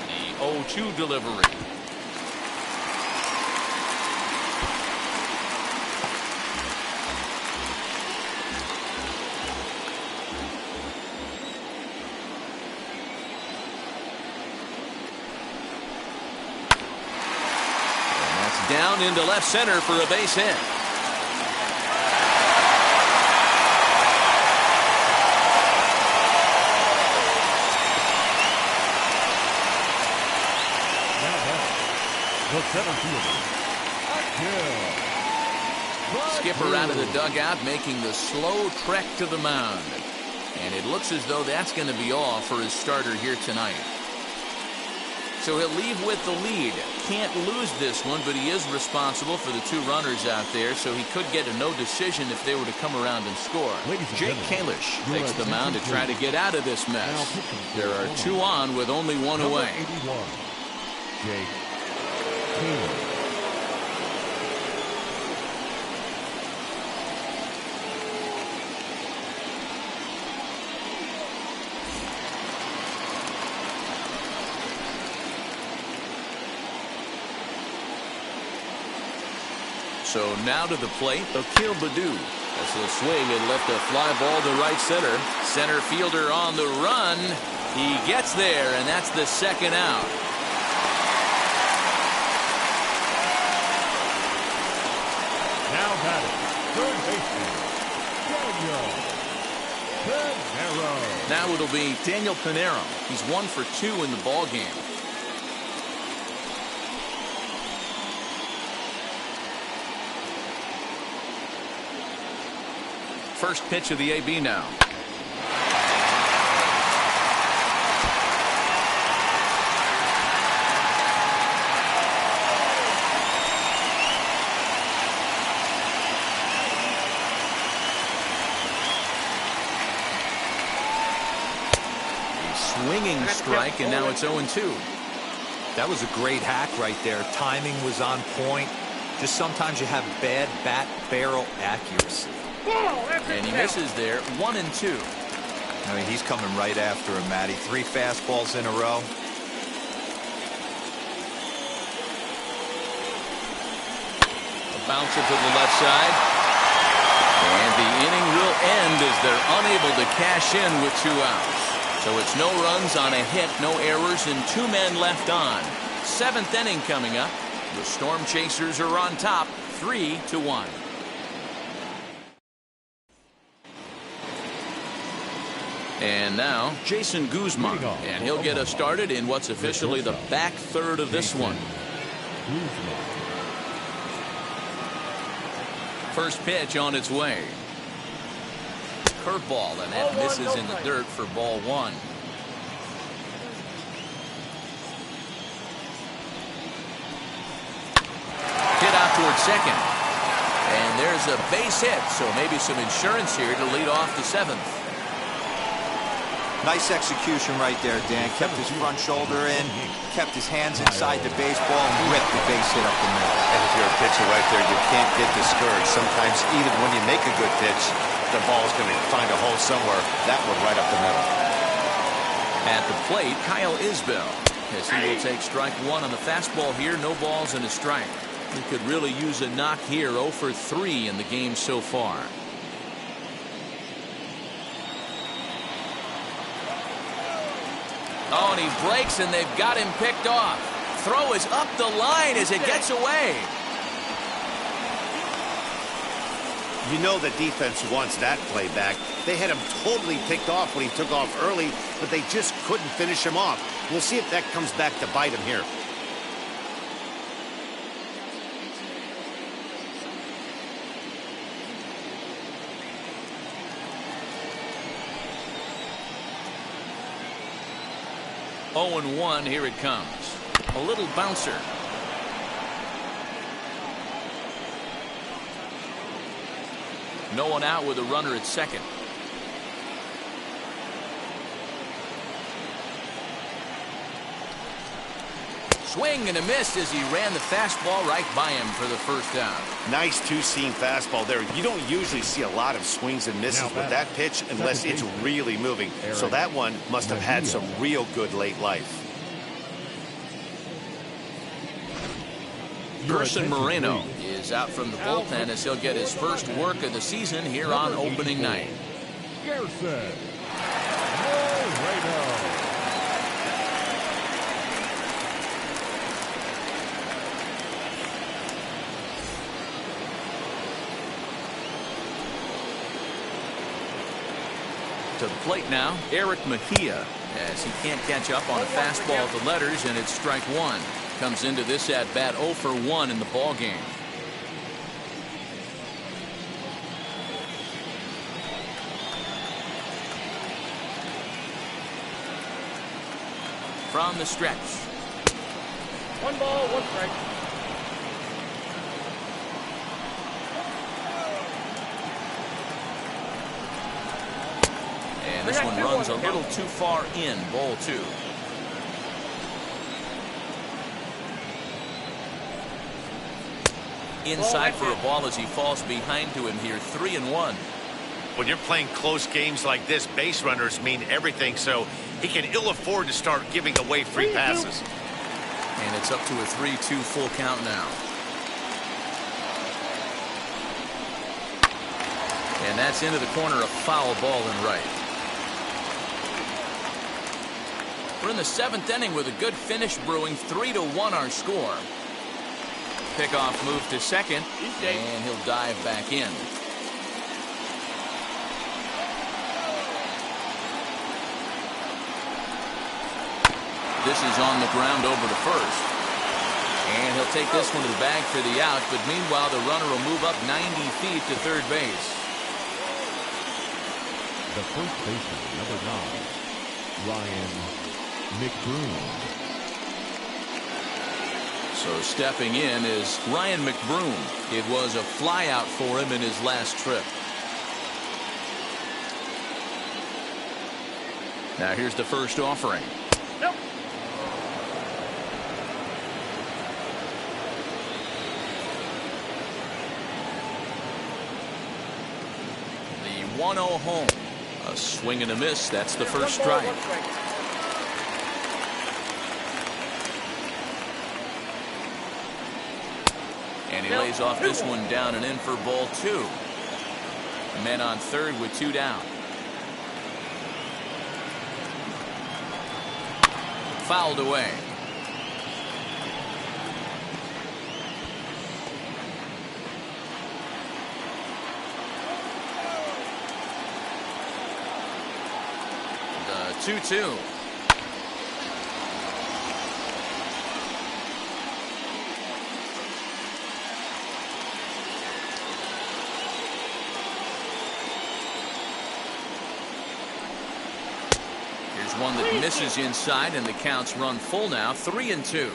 The 0-2 delivery. Down into left center for a base hit. Now back, the center fielder, Skipper out of the dugout making the slow trek to the mound. And it looks as though that's going to be all for his starter here tonight. So he'll leave with the lead. Can't lose this one, but he is responsible for the 2 runners out there, so he could get a no decision if they were to come around and score. Jake Kalish takes the mound to try to get out of this mess. There are 2 on with only 1 away. 81, Jake Kalish. So now to the plate, Akil Baddoo. As he'll swing and lift a fly ball to right center. Center fielder on the run. He gets there, and that's the 2nd out. Now batting, third baseman, Daniel Pinero. Now it'll be Daniel Pinero. He's 1 for 2 in the ball game. First pitch of the AB now. Swinging strike, and now it's 0-2. That was a great hack right there. Timing was on point. Just sometimes you have bad bat barrel accuracy. And he misses there, 1-2. I mean, he's coming right after him, Matty. 3 fastballs in a row. A bouncer to the left side. And the inning will end as they're unable to cash in with 2 outs. So it's no runs on a hit, no errors, and 2 men left on. 7th inning coming up. The Storm Chasers are on top, 3-1. And now Jason Guzman, and he'll get us started in what's officially the back third of this one. First pitch on its way. Curveball, and that misses in the dirt for ball 1. Hit out towards second. And there's a base hit, so maybe some insurance here to lead off the 7th. Nice execution right there, Dan. Kept his front shoulder in, kept his hands inside the baseball, and ripped the base hit up the middle. And if you're a pitcher right there, you can't get discouraged. Sometimes even when you make a good pitch, the ball's going to find a hole somewhere. That one right up the middle. At the plate, Kyle Isbell, as he will take strike 1 on the fastball here. No balls and a strike. He could really use a knock here. 0 for 3 in the game so far. Oh, and he breaks, and they've got him picked off. Throw is up the line as it gets away. You know the defense wants that play back. They had him totally picked off when he took off early, but they just couldn't finish him off. We'll see if that comes back to bite him here. Oh, and 1, here it comes. A little bouncer. No one out with a runner at second. Swing and a miss as he ran the fastball right by him for the first out. Nice two-seam fastball there. You don't usually see a lot of swings and misses with that pitch unless it's really moving. So that one must have had some real good late life. Gerson Moreno is out from the bullpen as he'll get his first work of the season here on opening night. Gerson Moreno. To the plate now, Eric Mejia, as he can't catch up on a fastball at the letters, and it's strike 1. Comes into this at bat 0 for 1 in the ball game. From the stretch. 1 ball, 1 strike. And this one runs a little too far in, ball 2. Inside for a ball as he falls behind to him here. 3-1. When you're playing close games like this, base runners mean everything, so he can ill afford to start giving away free passes. And it's up to a 3-2 full count now. And that's into the corner, a foul ball and right. We're in the 7th inning with a good finish brewing. 3-1 our score. Pickoff move to second, and he'll dive back in. This is on the ground over to first. And he'll take this one to the bag for the out, but meanwhile the runner will move up 90 feet to third base. The first baseman, number 9, Ryan McBroom. So stepping in is Ryan McBroom. It was a flyout for him in his last trip. Now here's the first offering. Nope. The 1-0 home. A swing and a miss. That's the first strike. And he lays off this one down and in for ball 2. Men on third with 2 down. Fouled away. The 2-2. One that misses inside, and the count's run full now. 3-2.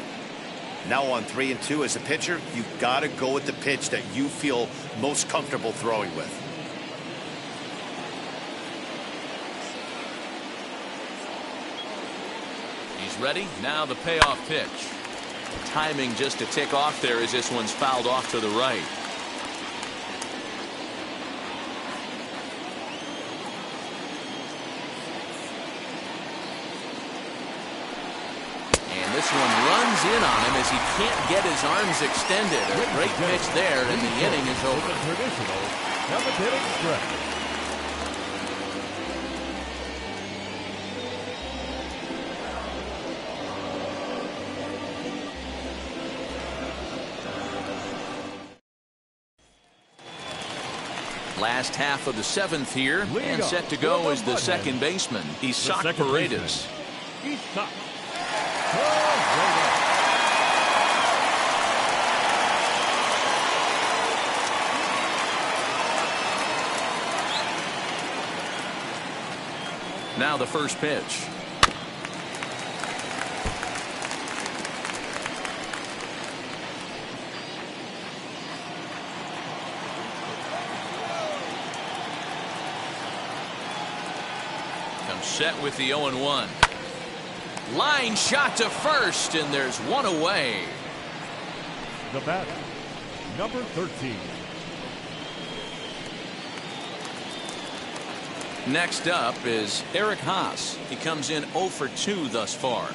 Now on 3-2 as a pitcher, you've got to go with the pitch that you feel most comfortable throwing with. He's ready. Now the payoff pitch. Timing just to tick off there as this one's fouled off to the right. This one runs in on him as he can't get his arms extended. A great pitch there, and the inning is over. Traditional seventh inning stretch. Last half of the 7th here, and set to go is the second baseman, Isak Paredes. Isak. Now the first pitch. Comes set with the 0-1. Line shot to first, and there's one away. The batter, number 13. Next up is Haas. He comes in 0 for 2 thus far.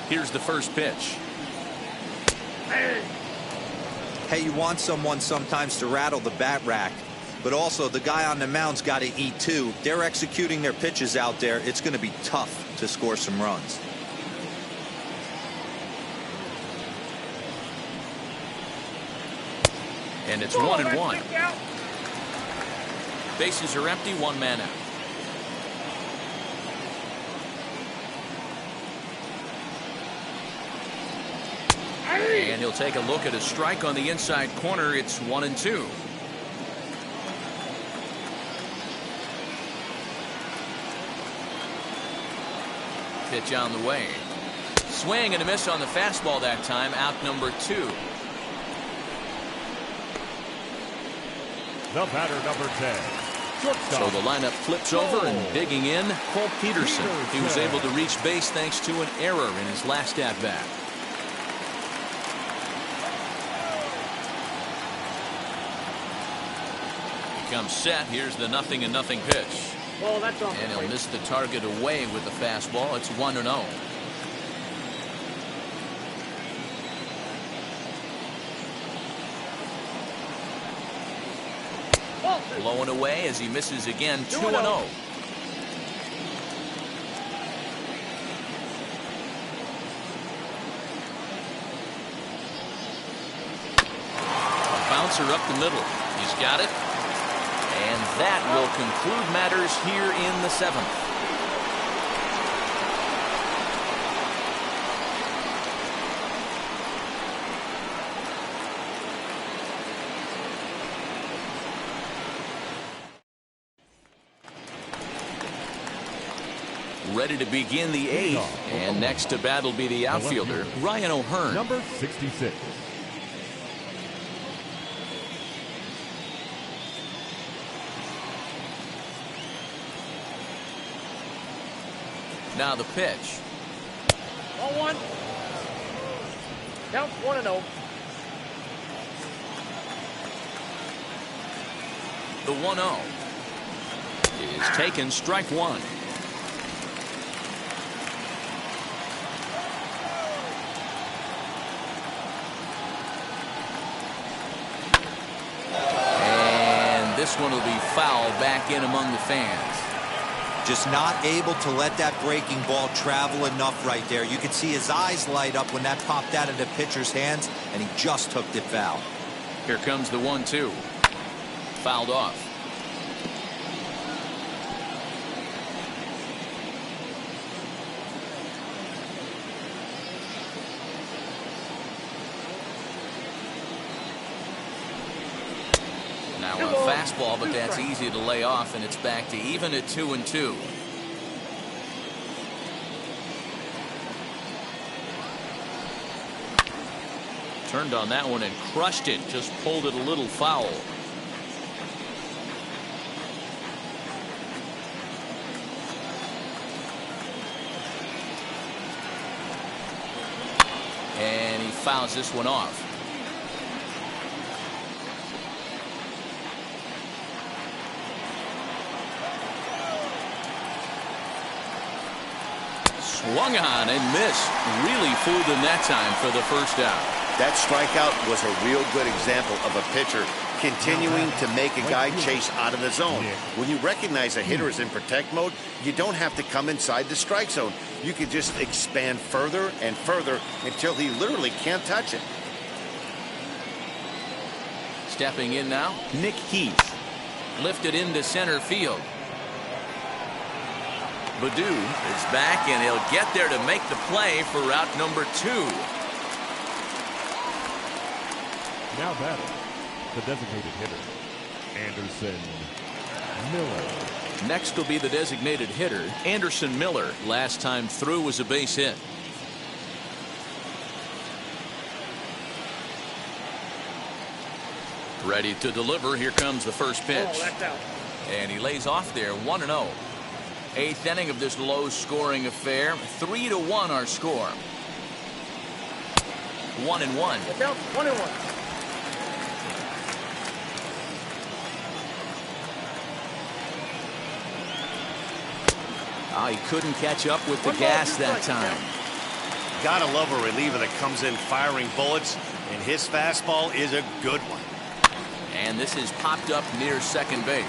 Here's the first pitch. Hey, you want someone sometimes to rattle the bat rack, but also the guy on the mound's got to eat too. They're executing their pitches out there. It's going to be tough to score some runs. And it's 1-1. Bases are empty, 1 man out. And he'll take a look at a strike on the inside corner. It's 1-2. Pitch on the way. Swing and a miss on the fastball that time. Out number 2. The batter, number 10. Shortstop. So the lineup flips over, and digging in, Cole Peterson. He was able to reach base thanks to an error in his last at-bat. Comes set. Here's the 0-0 pitch. Well, that's off. And he'll miss the target away with the fastball. It's 1-0. Blowing away as he misses again. 2-0. Bouncer up the middle. He's got it. And that will conclude matters here in the 7th. Ready to begin the 8th. And next to bat will be the outfielder, Ryan O'Hearn. Number 66. Now the pitch. 1-1. Count 1-0. The 1-0 is taken, strike 1. this one will be fouled back in among the fans. Just not able to let that breaking ball travel enough right there. You could see his eyes light up when that popped out of the pitcher's hands, and he just hooked it foul. Here comes the 1-2. Fouled off. Now a fastball, but that's easy to lay off, and it's back to even at 2-2. Turned on that one and crushed it. Just pulled it a little foul. And he fouls this one off. Swung on and missed. Really fooled him that time for the first out. That strikeout was a real good example of a pitcher continuing to make a guy chase out of the zone. When you recognize a hitter is in protect mode, you don't have to come inside the strike zone. You can just expand further and further until he literally can't touch it. Stepping in now, Heath. Lifted into center field. Baddoo is back, and he'll get there to make the play for route number 2. Now batting, the designated hitter, Anderson Miller. Next will be the designated hitter, Anderson Miller. Last time through was a base hit. Ready to deliver. Here comes the first pitch. And he lays off there, 1-0. 8th inning of this low-scoring affair. 3-1 our score. 1-1. 1-1. Oh, he couldn't catch up with the gas that time. Gotta love a reliever that comes in firing bullets, and his fastball is a good one. And this is popped up near second base.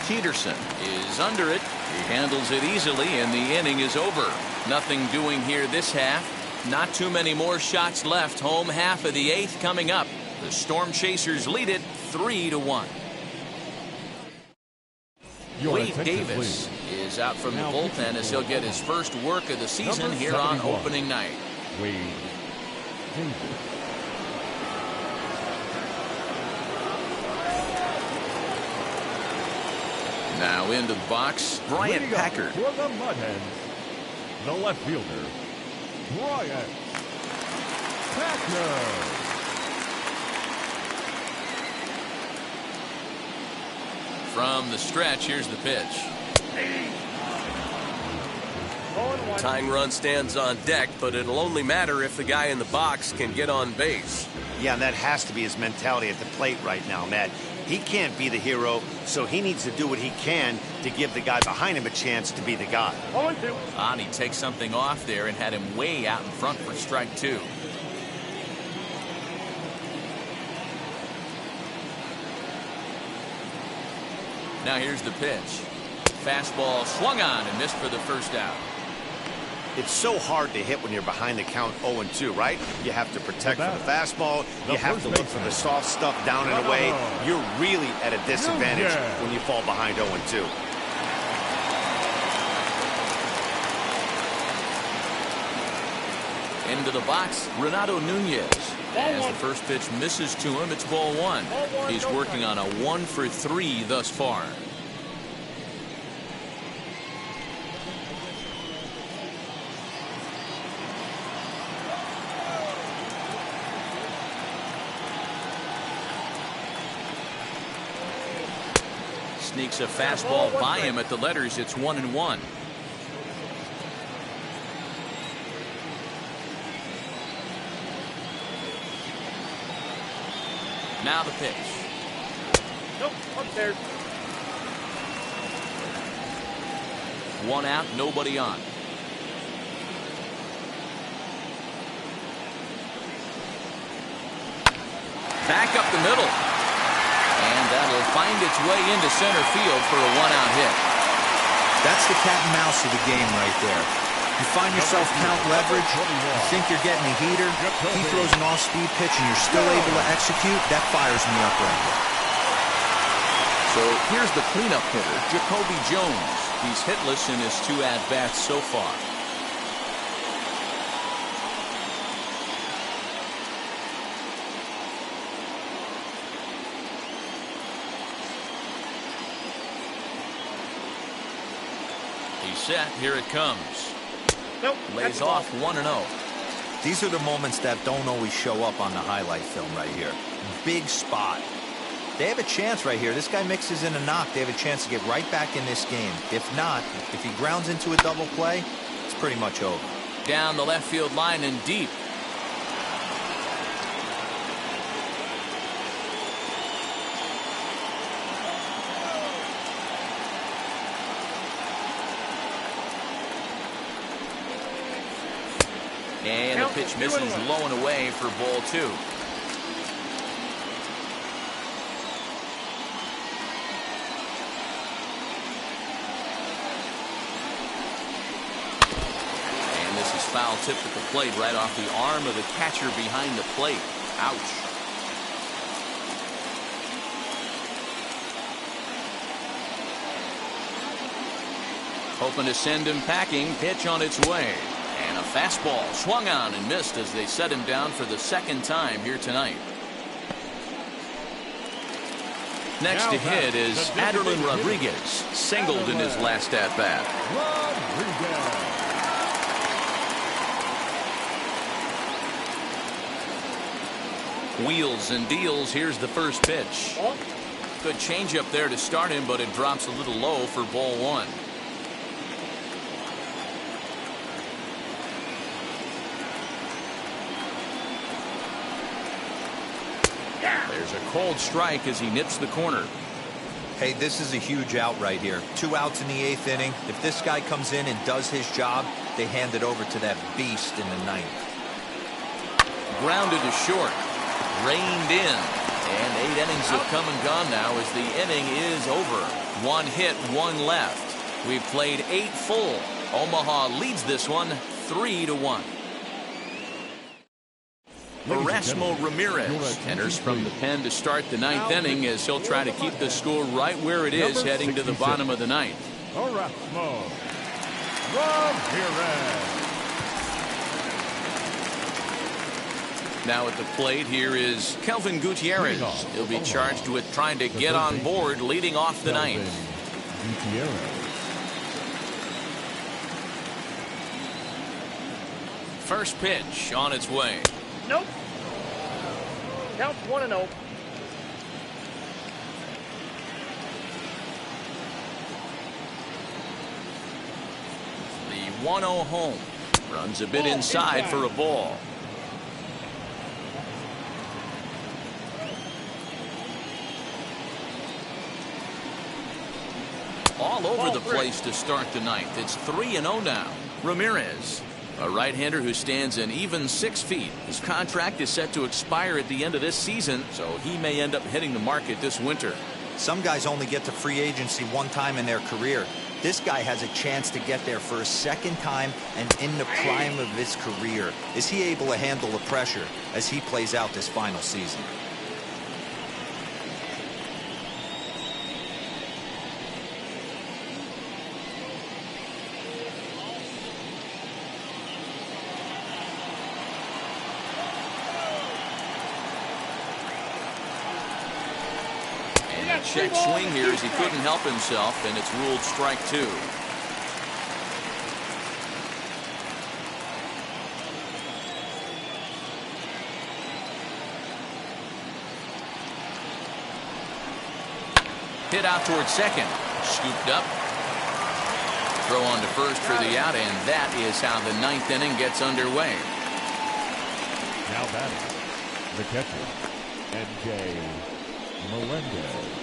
Peterson is under it. He handles it easily, and the inning is over. Nothing doing here this half. Not too many more shots left. Home half of the 8th coming up. The Storm Chasers lead it 3-1. Wade Davis is out from the bullpen as he'll get his first work of the season here on opening night. Wade Davis. Now into the box, Bryant Packard. For the Mud Hens, the left fielder, Bryant Packard. From the stretch, here's the pitch. Tying run stands on deck, but it'll only matter if the guy in the box can get on base. Yeah, and that has to be his mentality at the plate right now, Matt. He can't be the hero, so he needs to do what he can to give the guy behind him a chance to be the guy. 0-2. And he takes something off there and had him way out in front for strike 2. Now here's the pitch. Fastball swung on and missed for the first out. It's so hard to hit when you're behind the count 0-2, right? You have to protect for the fastball. You have to look for the soft stuff down and away. You're really at a disadvantage when you fall behind 0-2. Into the box, Renato Nunez. As the first pitch misses to him, it's ball 1. He's working on a 1-for-3 thus far. Sneaks a fastball by him at the letters. It's 1-1. Now the pitch. Nope, upstairs. 1 out, nobody on. Back up the middle. And that'll find its way into center field for a one-out hit. That's the cat and mouse of the game right there. You find yourself count leverage, you think you're getting a heater, he throws an off-speed pitch and you're still able to execute, that fires me up right there. So here's the cleanup hitter, Jacoby Jones. He's hitless in his 2 at-bats so far. He's set. Here it comes. Nope. Lays off 1-0. These are the moments that don't always show up on the highlight film right here. Big spot. They have a chance right here. This guy mixes in a knock. They have a chance to get right back in this game. If not, if he grounds into a double play, it's pretty much over. Down the left field line and deep. And the pitch misses low and away for ball 2. Foul tip at the plate right off the arm of the catcher behind the plate. Ouch. Hoping to send him packing. Pitch on its way. And a fastball swung on and missed as they set him down for the 2nd time here tonight. Next to hit is Aderlin Rodriguez. Singled in his last at-bat. Wheels and deals. Here's the first pitch. Good changeup there to start him, but it drops a little low for ball 1. There's a cold strike as he nips the corner. Hey, this is a huge out right here. 2 outs in the 8th inning. If this guy comes in and does his job, they hand it over to that beast in the 9th. Grounded to short. Reined in. And 8 innings have come and gone now as the inning is over. 1 hit, 1 left. We've played 8 full. Omaha leads this one 3-1. Erasmo Ramirez enters from the pen to start the 9th inning as he'll try to keep the score right where it is heading to the bottom of the 9th. Erasmo Ramirez. Now at the plate here is Kelvin Gutierrez. He'll be charged with trying to get on board leading off the 9th. First pitch on its way. Nope. Count 1-0. The 1-0 home. Runs a bit inside for a ball. All over the place to start the 9th. It's 3-0 now. Ramirez, a right-hander who stands an even 6 feet. His contract is set to expire at the end of this season, so he may end up hitting the market this winter. Some guys only get to free agency 1 time in their career. This guy has a chance to get there for a 2nd time and in the prime of his career. Is he able to handle the pressure as he plays out this final season? Check swing here as he couldn't help himself, and it's ruled strike 2. Hit out towards second. Scooped up. Throw on to first for the out, and that is how the 9th inning gets underway. Now batting, the catcher, MJ Melendez.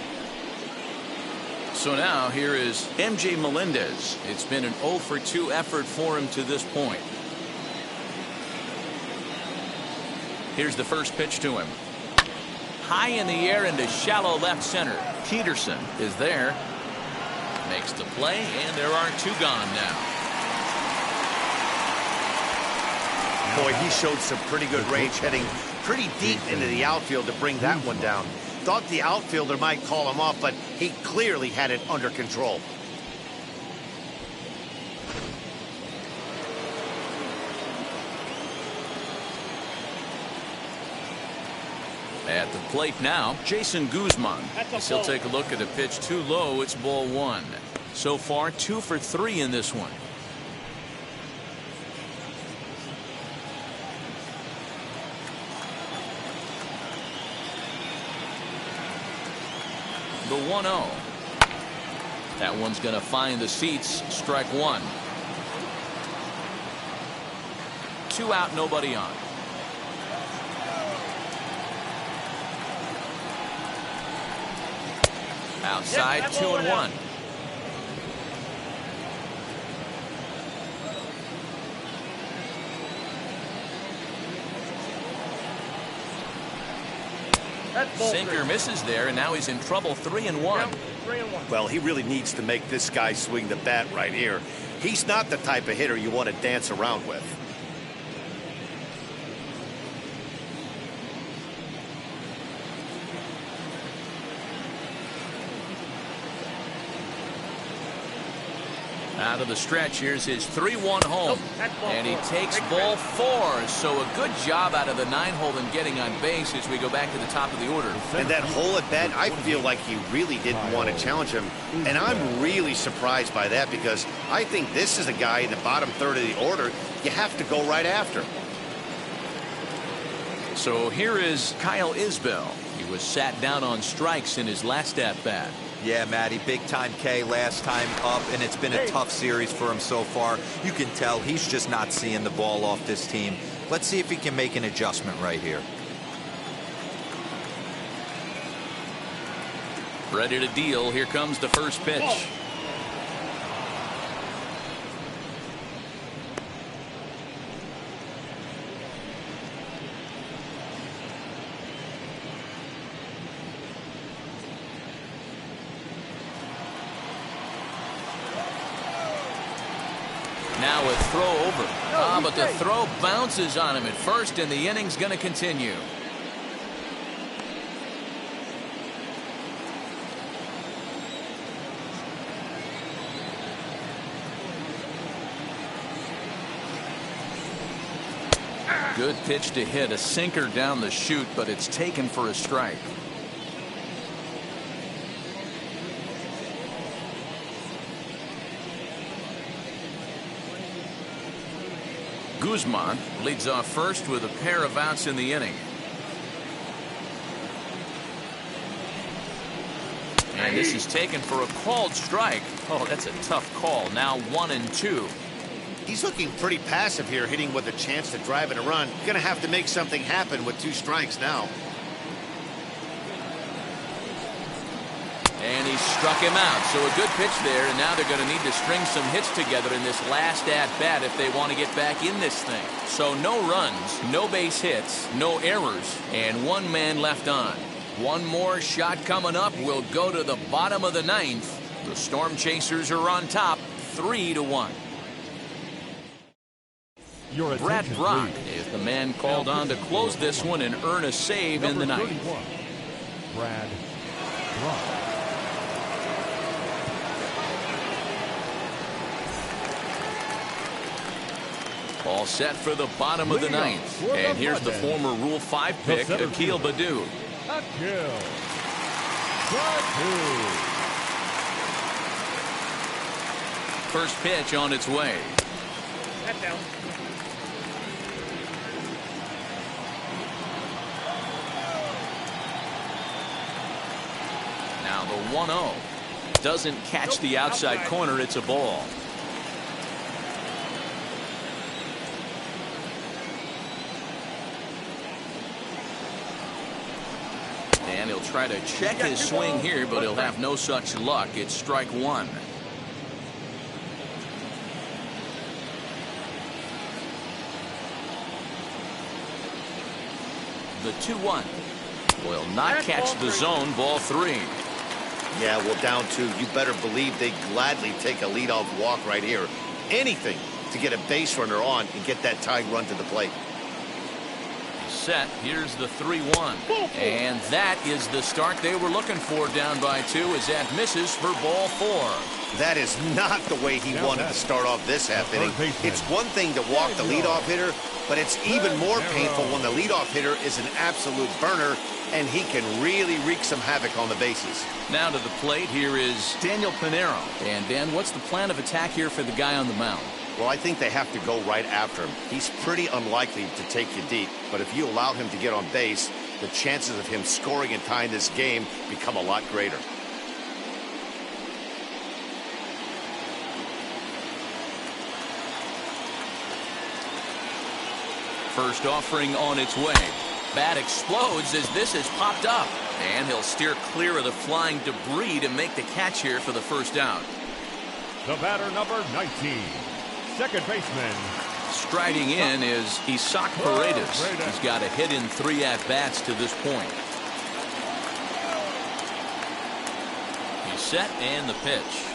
So now here is MJ Melendez. It's been an 0-for-2 effort for him to this point. Here's the first pitch to him. High in the air into shallow left center. Peterson is there. Makes the play, and there are 2 gone now. Boy, he showed some pretty good range, heading pretty deep into the outfield to bring that one down. Thought the outfielder might call him off, but he clearly had it under control. At the plate now, Jason Guzman. As he'll take a look at a pitch too low, it's ball 1. So far, 2 for 3 in this one. The 1-0. That one's going to find the seats. Strike 1. 2 out, nobody on. Outside, 2-1. Sinker misses there, and now he's in trouble. 3-1. Yep, 3-1. Well, he really needs to make this guy swing the bat right here. He's not the type of hitter you want to dance around with. Out of the stretch, here's his 3-1 home. And he takes ball 4. So a good job out of the 9-hole in getting on base as we go back to the top of the order. And that hole at bat, I feel like he really didn't want to challenge him. And I'm really surprised by that, because I think this is a guy in the bottom third of the order you have to go right after. So here is Kyle Isbell. He was sat down on strikes in his last at-bat. Yeah, Matty, big-time K last time up, and it's been a tough series for him so far. You can tell he's just not seeing the ball off this team. Let's see if he can make an adjustment right here. Ready to deal. Here comes the first pitch. Now a throw over. But the throw bounces on him at first, and the inning's going to continue. Good pitch to hit, a sinker down the chute, but it's taken for a strike. Guzman leads off first with a pair of outs in the inning. And this is taken for a called strike. Oh, that's a tough call. Now 1-2. He's looking pretty passive here, hitting with a chance to drive in a run. Going to have to make something happen with 2 strikes now. And he struck him out. So a good pitch there, and now they're going to need to string some hits together in this last at-bat if they want to get back in this thing. So no runs, no base hits, no errors, and 1 man left on. One more shot coming up. Will go to the bottom of the 9th. The Storm Chasers are on top, 3-1. Brad Brock is the man called on to close this one and earn a save in the 9th. Brad Brock. All set for the bottom of the 9th. And here's the former Rule 5 pick, Akil Baddoo. First pitch on its way. That's down. Now the 1-0. Doesn't catch the outside corner. It's a ball. And he'll try to check his swing here, but he'll have no such luck. It's strike 1. The 2-1 will not catch the zone. Ball 3. Yeah, well, down 2, you better believe they gladly take a leadoff walk right here. Anything to get a base runner on and get that tying run to the plate. Set. Here's the 3-1. And that is the start they were looking for, down by 2, as that misses for ball 4. That is not the way he wanted to start off this half inning. It's one thing to walk the leadoff hitter, but it's even more painful when the leadoff hitter is an absolute burner, and he can really wreak some havoc on the bases. Now to the plate, here is Daniel Pinero. And Dan, what's the plan of attack here for the guy on the mound? Well, I think they have to go right after him. He's pretty unlikely to take you deep, but if you allow him to get on base, the chances of him scoring and tying this game become a lot greater. First offering on its way. Bat explodes as this is popped up. And he'll steer clear of the flying debris to make the catch here for the first out. The batter, number 19, second baseman. Striding in is Isak Paredes. He's got a hit in 3 at-bats to this point. He's set, and the pitch.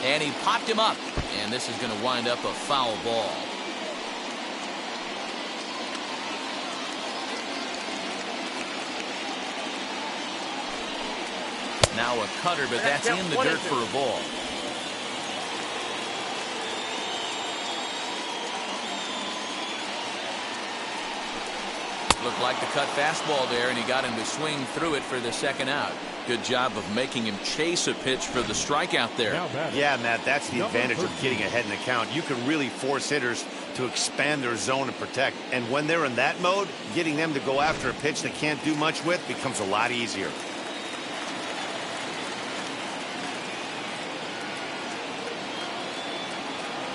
And he popped him up. And this is going to wind up a foul ball. Now a cutter, but that's in the dirt for a ball. Looked like the cut fastball there, and he got him to swing through it for the second out. Good job of making him chase a pitch for the strikeout there. Yeah, Matt, that's the advantage of getting ahead in the count. You can really force hitters to expand their zone and protect. And when they're in that mode, getting them to go after a pitch they can't do much with becomes a lot easier.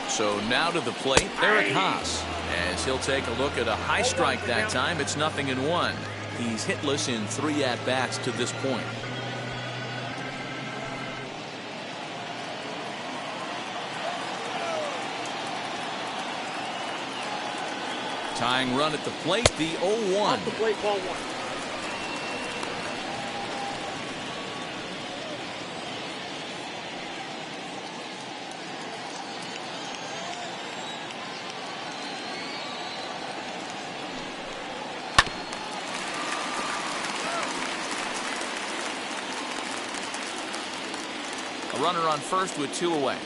So now to the plate, Eric Haas, as he'll take a look at a high strike that time. It's 0-1. He's hitless in 3 at-bats to this point. Tying run at the plate, the 0-1. Off the plate, ball 1. A runner on first with 2 away.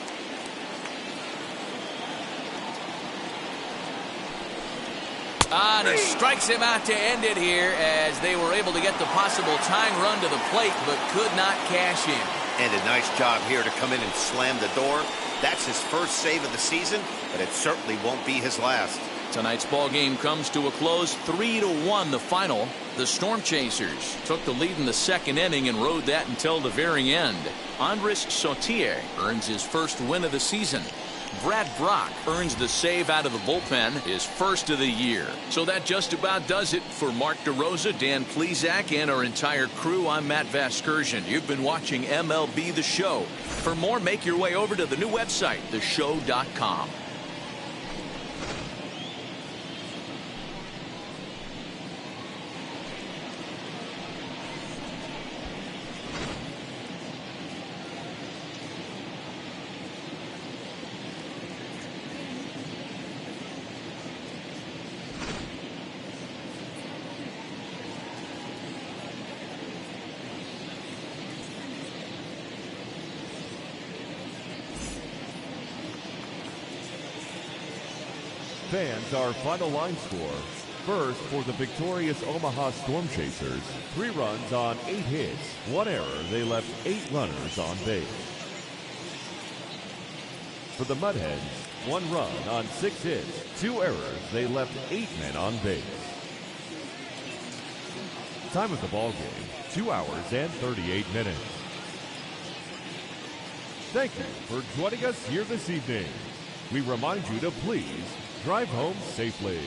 And he strikes him out to end it here, as they were able to get the possible tying run to the plate but could not cash in. And a nice job here to come in and slam the door. That's his first save of the season, but it certainly won't be his last. Tonight's ball game comes to a close, 3-1 the final. The Storm Chasers took the lead in the second inning and rode that until the very end. Andres Sautier earns his first win of the season. Brad Brock earns the save out of the bullpen, his first of the year. So that just about does it for Mark DeRosa, Dan Plesac, and our entire crew. I'm Matt Vasgersian. You've been watching MLB The Show. For more, make your way over to the new website, theshow.com. Fans, our final line score. First, for the victorious Omaha Storm Chasers, 3 runs on 8 hits, 1 error. They left 8 runners on base. For the Mud Hens, 1 run on 6 hits, 2 errors. They left 8 men on base. Time of the ball game, 2 hours and 38 minutes. Thank you for joining us here this evening. We remind you to please drive home safely.